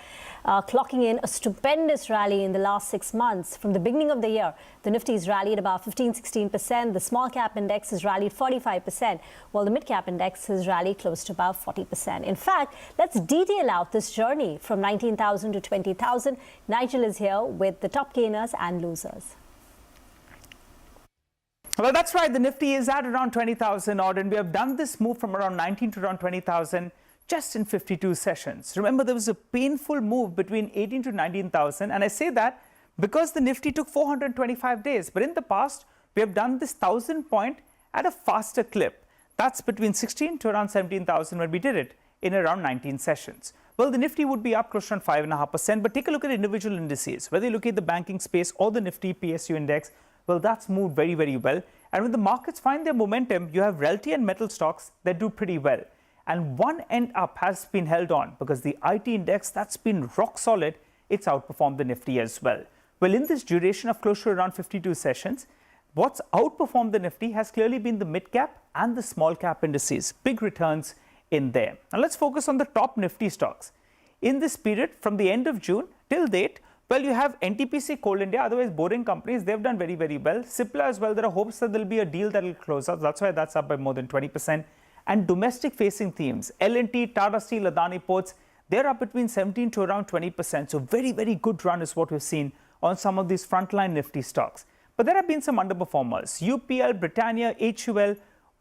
clocking in a stupendous rally in the last 6 months. From the beginning of the year, the Nifty has rallied about 15-16%. The small cap index has rallied 45%, while the mid cap index has rallied close to about 40%. In fact, let's detail out this journey from 19,000 to 20,000. Nigel is here with the top gainers and losers. Well, that's right. The Nifty is at around 20,000 odd, and we have done this move from around 19 to around 20,000 just in 52 sessions. Remember, there was a painful move between 18 to 19,000, and I say that because the Nifty took 425 days. But in the past, we have done this 1,000 point at a faster clip. That's between 16 to around 17,000 when we did it in around 19 sessions. Well, the Nifty would be up close to 5.5%, but take a look at individual indices. Whether you look at the banking space or the Nifty PSU index, well, that's moved very, very well. And when the markets find their momentum, you have realty and metal stocks that do pretty well. And one end up has been held on because the IT index, that's been rock solid. It's outperformed the Nifty as well. Well, in this duration of close to around 52 sessions, what's outperformed the Nifty has clearly been the mid cap and the small cap indices. Big returns in there. Now let's focus on the top Nifty stocks. In this period from the end of June till date, well, you have NTPC, Coal India, otherwise boring companies, they've done very, very well. Cipla as well, there are hopes that there'll be a deal that will close out. That's why that's up by more than 20%. And domestic facing themes, L&T, Tata Steel, Adani Ports, they're up between 17 to around 20%. So very, very good run is what we've seen on some of these frontline Nifty stocks. But there have been some underperformers. UPL, Britannia, HUL,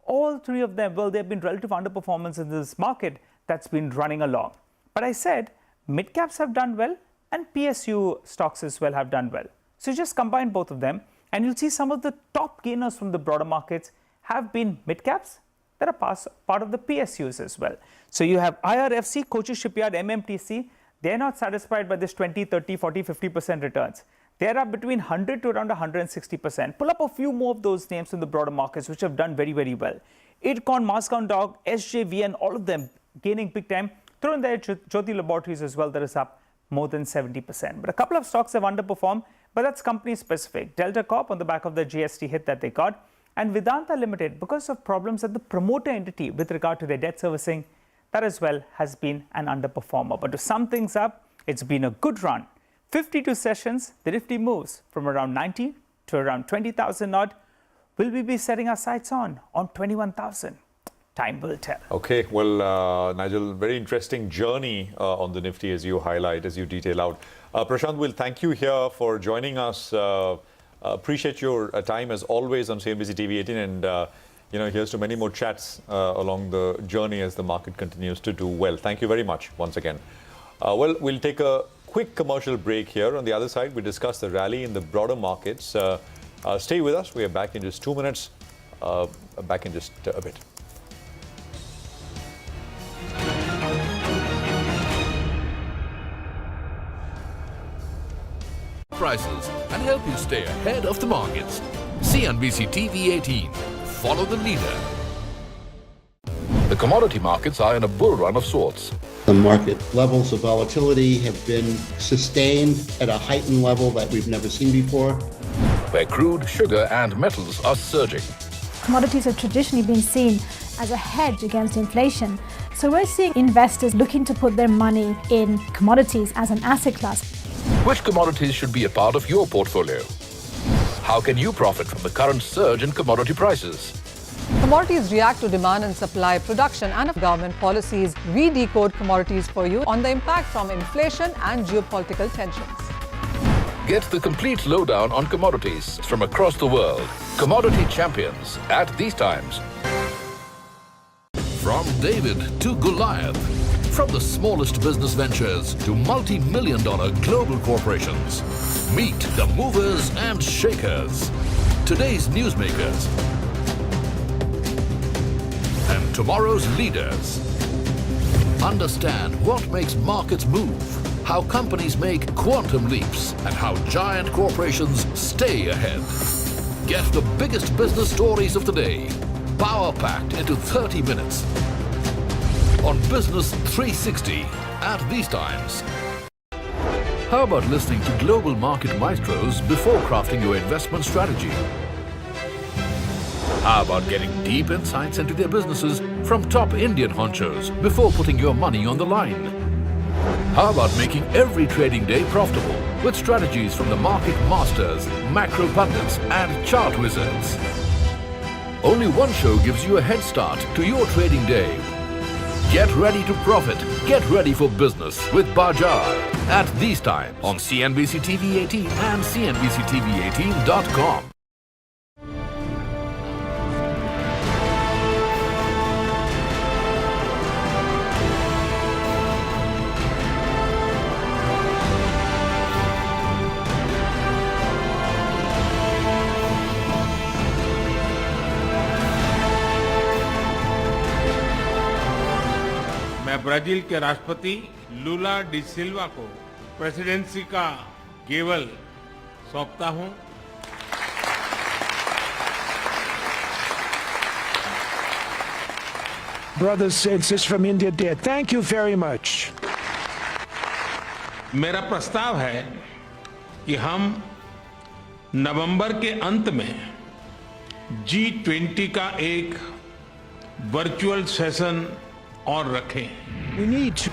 all three of them, well, there have been relative underperformance in this market that's been running along. But I said mid caps have done well and PSU stocks as well have done well. So just combine both of them and you'll see some of the top gainers from the broader markets have been mid caps that are part of the PSUs as well. So you have IRFC, Kochi Shipyard, MMTC. They're not satisfied by this 20, 30, 40, 50% returns. They're up between 100 to around 160%. Pull up a few more of those names in the broader markets which have done very, very well. Idcon, Moscow Dog, SJVN, all of them gaining big time. Throw in there Jyoti Laboratories as well, that is up more than 70%. But a couple of stocks have underperformed, but that's company specific. Delta Corp on the back of the GST hit that they got. And Vedanta Limited, because of problems at the promoter entity with regard to their debt servicing, that as well has been an underperformer. But to sum things up, it's been a good run. 52 sessions, the Nifty moves from around 19 to around 20,000 odd. Will we be setting our sights on 21,000? Time will tell. Okay, well, Nigel, very interesting journey on the Nifty as you highlight, as you detail out. Prashant, we'll thank you here for joining us. Appreciate your time as always on CNBC TV18, and here's to many more chats along the journey as the market continues to do well. Thank you very much once again. Well, we'll take a quick commercial break here. On the other side, we discuss the rally in the broader markets. Stay with us. We are back in just 2 minutes. Back in just a bit. Prices and help you stay ahead of the markets. CNBC TV18. Follow the leader. The commodity markets are in a bull run of sorts. The market levels of volatility have been sustained at a heightened level that we've never seen before. Where crude, sugar and metals are surging. Commodities have traditionally been seen as a hedge against inflation. So we're seeing investors looking to put their money in commodities as an asset class. Which commodities should be a part of your portfolio? How can you profit from the current surge in commodity prices? Commodities react to demand and supply, production and government policies. We decode commodities for you on the impact from inflation and geopolitical tensions. Get the complete lowdown on commodities from across the world. Commodity champions at these times. From David to Goliath. From the smallest business ventures to multi-million-dollar global corporations. Meet the movers and shakers. Today's newsmakers. And tomorrow's leaders. Understand what makes markets move, how companies make quantum leaps, and how giant corporations stay ahead. Get the biggest business stories of the day, power-packed into 30 minutes. On Business 360 at these times. How about listening to global market maestros before crafting your investment strategy? How about getting deep insights into their businesses from top Indian honchos before putting your money on the line? How about making every trading day profitable with strategies from the market masters, macro pundits and chart wizards? Only one show gives you a head start to your trading day. Get ready to profit. Get ready for business with Bajar at these times on CNBC-TV18 and CNBC-TV18.com. मैं Brazil के राष्ट्रपति Lula da सिल्वा को presidency का Gavel सौंपता हूं। Brothers and sisters from India did. Thank you very much. मेरा प्रस्ताव है कि हम नवंबर के अंत में G20 का एक वर्चुअल सेशन और रखें। We need to.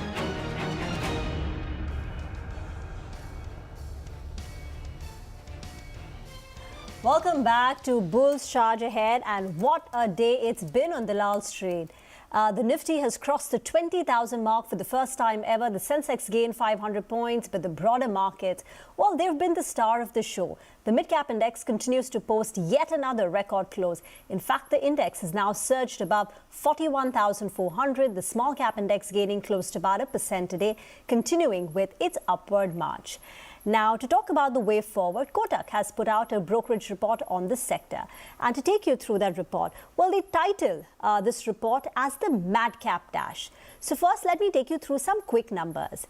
Welcome back to Bulls Charge Ahead, and what a day it's been on Dalal Street. The Nifty has crossed the 20,000 mark for the first time ever. The Sensex gained 500 points, but the broader market, well, they've been the star of the show. The mid-cap index continues to post yet another record close. In fact, the index has now surged above 41,400. The small-cap index gaining close to about 1% today, continuing with its upward march. Now, to talk about the way forward, Kotak has put out a brokerage report on this sector. And to take you through that report, well, they title this report as the Madcap Dash. So first, let me take you through some quick numbers.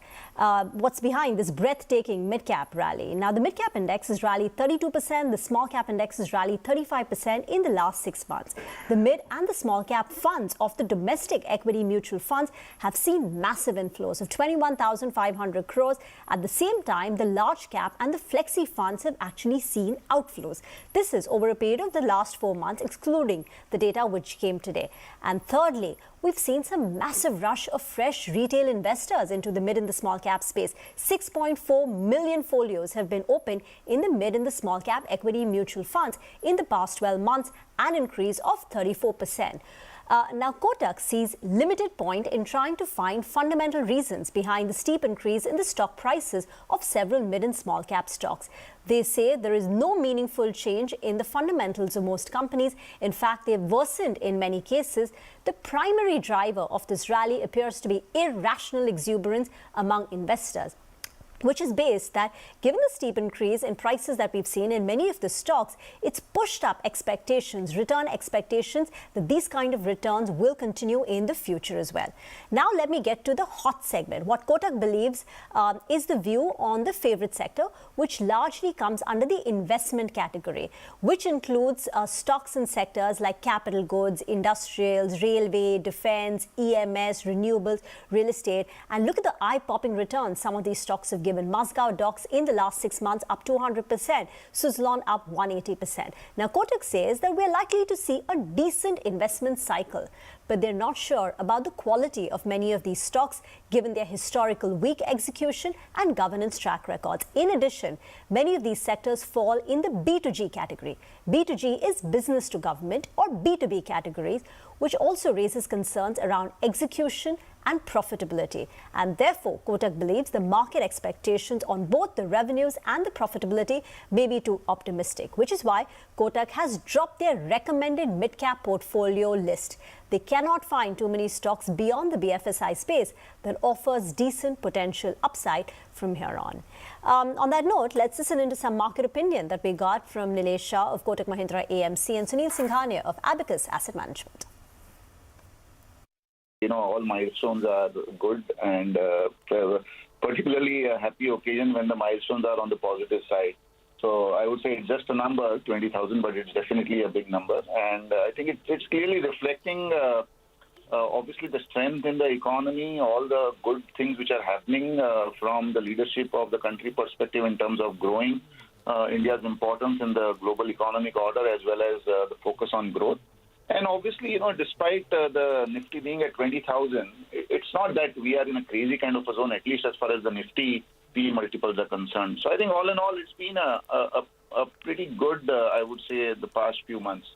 What's behind this breathtaking mid-cap rally? Now, the mid-cap index has rallied 32%. The small-cap index has rallied 35% in the last 6 months. The mid and the small-cap funds of the domestic equity mutual funds have seen massive inflows of 21,500 crores. At the same time, the large cap and the flexi funds have actually seen outflows. This is over a period of the last 4 months, excluding the data which came today. And thirdly, we've seen some massive rush of fresh retail investors into the mid and the small cap space. 6.4 million folios have been opened in the mid and the small cap equity mutual funds in the past 12 months, an increase of 34%. Now, Kotak sees limited point in trying to find fundamental reasons behind the steep increase in the stock prices of several mid and small cap stocks. They say there is no meaningful change in the fundamentals of most companies. In fact, they've worsened in many cases. The primary driver of this rally appears to be irrational exuberance among investors, which is based that given the steep increase in prices that we've seen in many of the stocks, it's pushed up expectations, return expectations, that these kind of returns will continue in the future as well. Now let me get to the hot segment. What Kotak believes is the view on the favorite sector, which largely comes under the investment category, which includes stocks and sectors like capital goods, industrials, railway, defense, EMS, renewables, real estate. And look at the eye-popping returns some of these stocks have given. Mazgaon Docks in the last 6 months up 200%, Suzlon up 180%. Now, Kotak says that we're likely to see a decent investment cycle, but they're not sure about the quality of many of these stocks given their historical weak execution and governance track records. In addition, many of these sectors fall in the B2G category. B2G is business to government or B2B categories, which also raises concerns around execution and profitability. And therefore, Kotak believes the market expectations on both the revenues and the profitability may be too optimistic, which is why Kotak has dropped their recommended mid-cap portfolio list. They cannot find too many stocks beyond the BFSI space that offers decent potential upside from here on. On that note, let's listen into some market opinion that we got from Nilesh Shah of Kotak Mahindra AMC and Sunil Singhania of Abacus Asset Management. You know, all milestones are good, and particularly a happy occasion when the milestones are on the positive side. So I would say it's just a number, 20,000, but it's definitely a big number. And I think it's clearly reflecting obviously the strength in the economy, all the good things which are happening from the leadership of the country perspective in terms of growing India's importance in the global economic order, as well as the focus on growth. And obviously, despite the Nifty being at 20,000, it's not that we are in a crazy kind of a zone, at least as far as the Nifty P multiples are concerned. So I think all in all, it's been a pretty good, I would say, the past few months.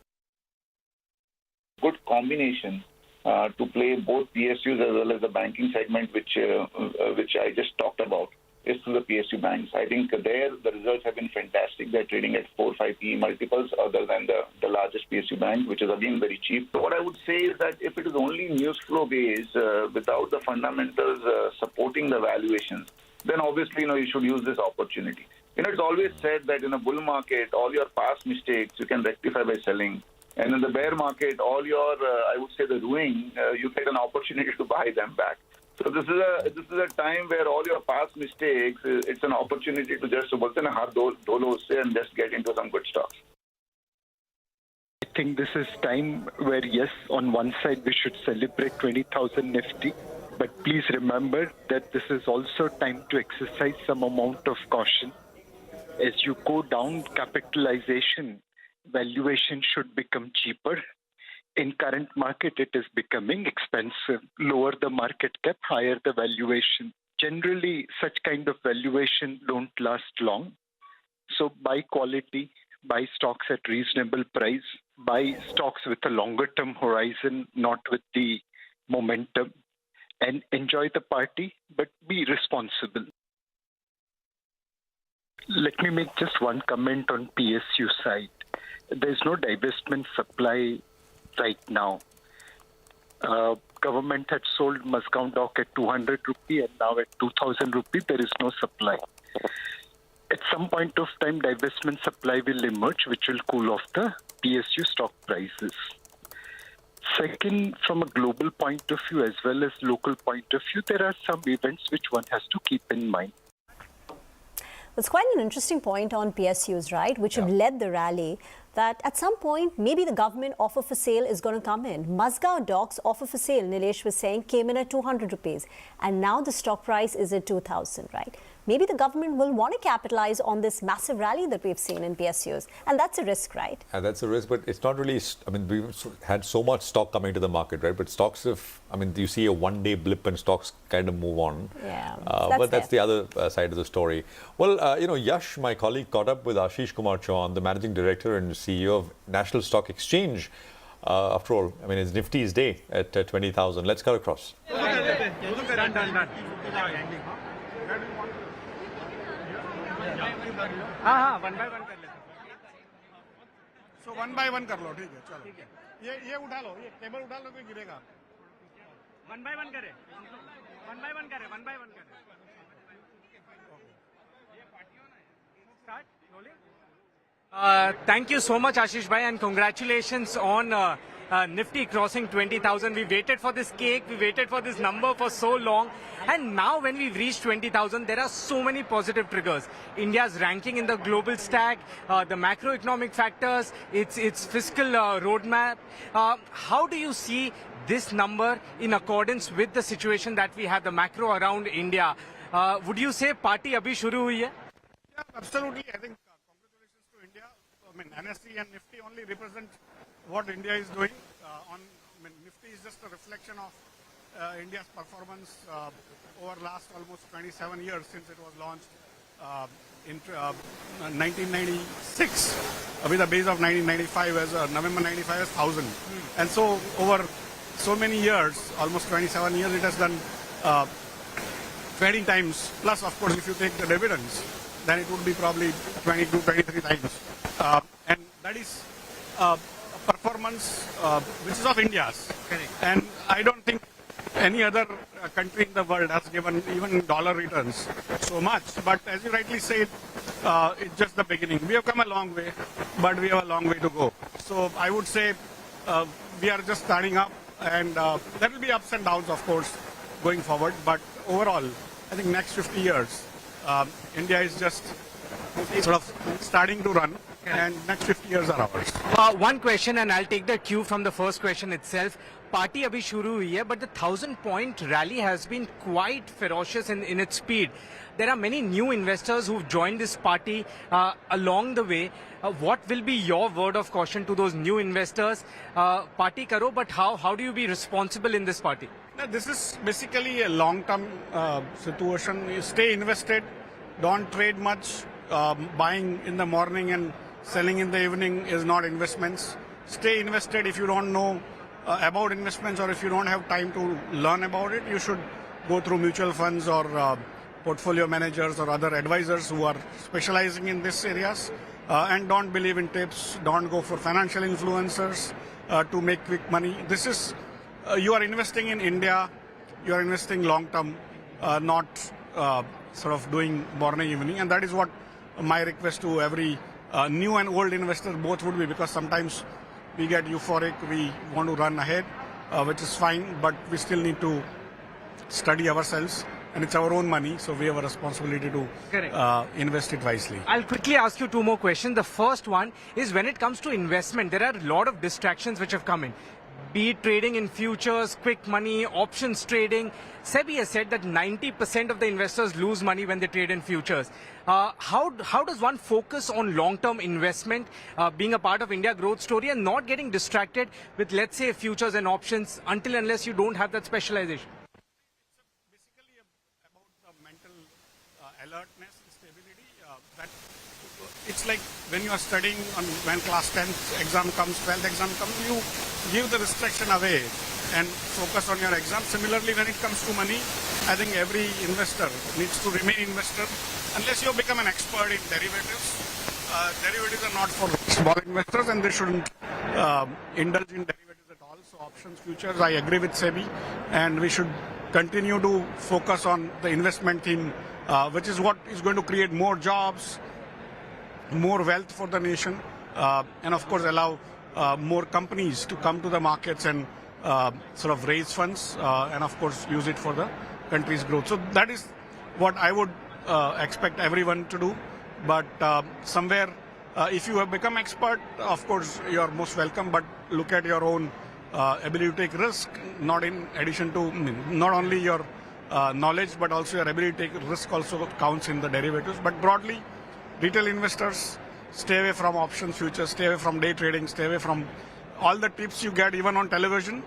Good combination to play both PSUs as well as the banking segment, which I just talked about, is through the PSU banks. I think there the results have been fantastic. They're trading at 4 or 5 PE multiples other than the largest PSU bank, which is again very cheap. So what I would say is that if it is only news flow based without the fundamentals supporting the valuations, then obviously you should use this opportunity. It's always said that in a bull market, all your past mistakes you can rectify by selling. And in the bear market, all your, I would say, the ruin, you get an opportunity to buy them back. So this is a time where all your past mistakes, it's an opportunity to just and just get into some good stocks. I think this is time where, yes, on one side we should celebrate 20,000 Nifty, but please remember that this is also time to exercise some amount of caution. As you go down capitalization, valuation should become cheaper. In current market, it is becoming expensive. Lower the market cap, higher the valuation. Generally, such kind of valuation don't last long. So buy quality, buy stocks at reasonable price, buy stocks with a longer term horizon, not with the momentum, and enjoy the party, but be responsible. Let me make just one comment on PSU side. There's no divestment supply right now. Government had sold Mazgaon Dock at 200 rupee and now at 2,000 rupee. There is no supply. At some point of time, divestment supply will emerge, which will cool off the PSU stock prices. Second, from a global point of view as well as local point of view, there are some events which one has to keep in mind. It's quite an interesting point on PSUs, right, which have led the rally, that at some point, maybe the government offer for sale is going to come in. Mazgaon Dock's offer for sale, Nilesh was saying, came in at 200 rupees. And now the stock price is at 2,000, right? Maybe the government will want to capitalize on this massive rally that we've seen in PSUs. And that's a risk, right? And that's a risk, but it's not really, I mean, we've had so much stock coming to the market, right? But stocks, you see a one-day blip and stocks kind of move on. Yeah, but that's the other side of the story. Well, Yash, my colleague, caught up with Ashish Kumar Chauhan, the Managing Director and CEO of National Stock Exchange. After all, it's Nifty's day at 20,000. Let's cut across. Done. हाँ 1 by 1 कर लेते हैं। So 1 by 1 कर लो, ठीक है, चलो। ये उठा लो, ये टेबल उठा लो, कोई गिरेगा। 1 by 1 करे, 1 by 1 करे, 1 by 1 करे। Start, rolling. Thank you so much, Ashish bhai, and congratulations on Nifty crossing 20,000. We waited for this cake, we waited for this number for so long, and now when we've reached 20,000, there are so many positive triggers. India's ranking in the global stack, the macroeconomic factors, its fiscal roadmap. How do you see this number in accordance with the situation that we have, the macro around India? Would you say party abhi shuru hui hai? Yeah, absolutely. I think congratulations to India. NSE and Nifty only represent what India is doing. Nifty is just a reflection of India's performance over last almost 27 years since it was launched in 1996 with a base of 1995 as November 95 as 1000. And so over so many years, almost 27 years, it has done trading times. Plus, of course, if you take the dividends, then it would be probably 22, 23 times. And that is performance which is of India's. And I don't think any other country in the world has given even dollar returns so much. But as you rightly said, it's just the beginning. We have come a long way, but we have a long way to go. So I would say we are just starting up, and there will be ups and downs, of course, going forward. But overall, I think next 50 years, India is just sort of starting to run, and next 50 years are ours. One question, and I'll take the cue from the first question itself. party abhi shuru hui hai, but the 1,000-point rally has been quite ferocious in its speed. There are many new investors who've joined this party along the way. What will be your word of caution to those new investors? Party karo, but how do you be responsible in this party? Now, this is basically a long-term situation. You stay invested, don't trade much. Buying in the morning and selling in the evening is not investments. Stay invested. If you don't know about investments or if you don't have time to learn about it, you should go through mutual funds or portfolio managers or other advisors who are specializing in these areas. And don't believe in tips. Don't go for financial influencers to make quick money. This is, you are investing in India. You are investing long term, not sort of doing morning, evening. And that is what my request to every new and old investor both would be, because sometimes we get euphoric, we want to run ahead, which is fine, but we still need to study ourselves, and it's our own money, so we have a responsibility to invest it wisely. I'll quickly ask you two more questions. The first one is, when it comes to investment, there are a lot of distractions which have come in. Be it trading in futures, quick money, options trading. SEBI has said that 90% of the investors lose money when they trade in futures. How does one focus on long-term investment, being a part of India growth story, and not getting distracted with, let's say, futures and options until unless you don't have that specialization? It's basically about the mental alertness and stability. That it's like when you are studying, when class 10th exam comes, 12th exam comes, you give the distraction away and focus on your exam. Similarly, when it comes to money, I think every investor needs to remain investor unless you become an expert in derivatives. Derivatives are not for small investors, and they shouldn't indulge in derivatives at all. So options, futures, I agree with SEBI, and we should continue to focus on the investment theme, which is what is going to create more jobs, more wealth for the nation, and of course allow more companies to come to the markets and sort of raise funds and of course use it for the country's growth. So that is what I would expect everyone to do. But somewhere, if you have become expert, of course you are most welcome, but look at your own ability to take risk, not in addition to not only your knowledge, but also your ability to take risk also counts in the derivatives. But broadly, retail investors, stay away from options, futures, stay away from day trading, stay away from all the tips you get even on television.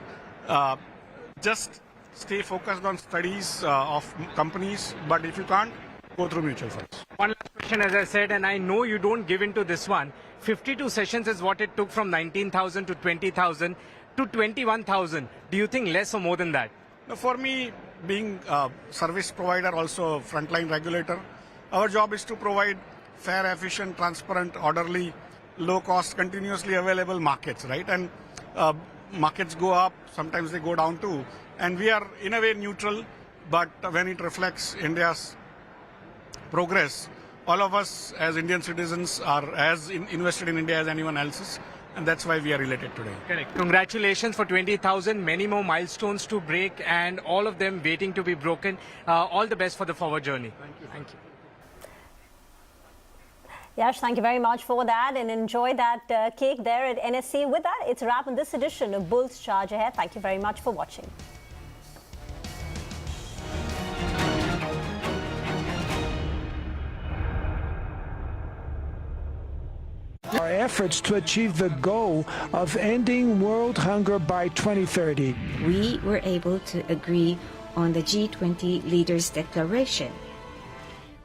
Just stay focused on studies of companies, but if you can't, go through mutual funds. One last question, as I said, and I know you don't give into this one. 52 sessions is what it took from 19,000 to 20,000 to 21,000. Do you think less or more than that? Now, for me, being a service provider, also a frontline regulator, our job is to provide fair, efficient, transparent, orderly, low-cost, continuously available markets, right? And markets go up, sometimes they go down too. And we are, in a way, neutral, but when it reflects India's progress, all of us as Indian citizens are as invested in India as anyone else is, and that's why we are related today. Correct. Congratulations for 20,000, many more milestones to break, and all of them waiting to be broken. All the best for the forward journey. Thank you. Thank you. Yash, thank you very much for that, and enjoy that cake there at NSE. With that, it's a wrap on this edition of Bulls Charge Ahead. Thank you very much for watching. Our efforts to achieve the goal of ending world hunger by 2030. We were able to agree on the G20 Leaders Declaration,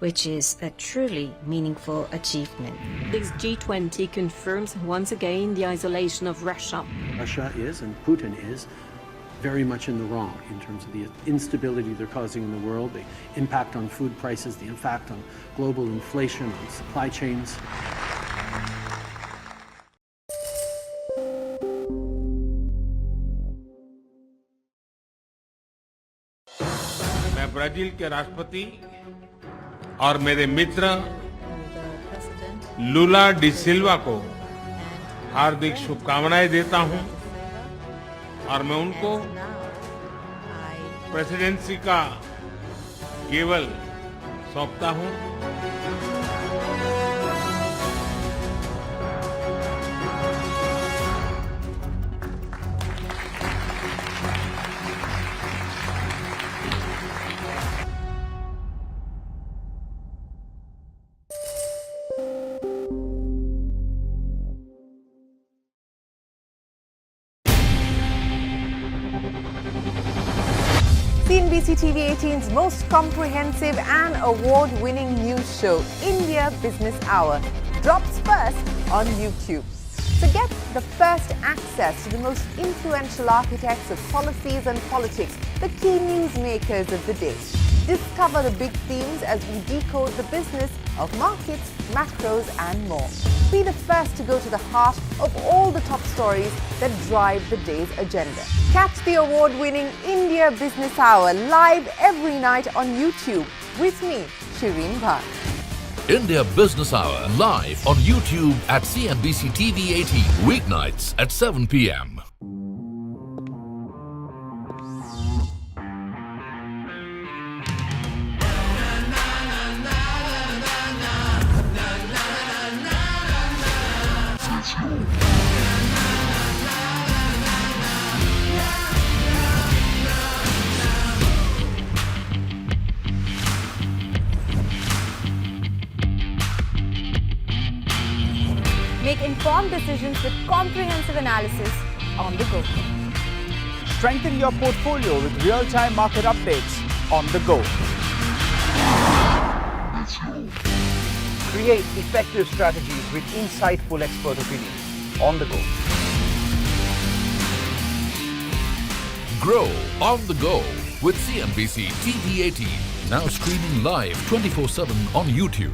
which is a truly meaningful achievement. This G20 confirms once again the isolation of Russia. Russia is, and Putin is, very much in the wrong in terms of the instability they're causing in the world, the impact on food prices, the impact on global inflation, on supply chains. मैं Brazil के राष्ट्रपति और मेरे मित्र Lula da सिल्वा को हार्दिक शुभकामनाएं देता हूं और मैं उनको प्रेसिडेंसी का गेवल सौंपता हूं। CNBC TV18's most comprehensive and award-winning news show, India Business Hour, drops first on YouTube. So get the first access to the most influential architects of policies and politics, the key news makers of the day. Discover the big themes as we decode the business of markets, macros and more. Be the first to go to the heart of all the top stories that drive the day's agenda. Catch the award-winning India Business Hour live every night on YouTube with me, Shireen Bhatt. India Business Hour live on YouTube at CNBC-TV18 weeknights at 7 p.m. Make informed decisions with comprehensive analysis on the go. Strengthen your portfolio with real-time market updates on the go. Create effective strategies with insightful expert opinions on the go. Grow on the go with CNBC TV18. Now streaming live 24/7 on YouTube.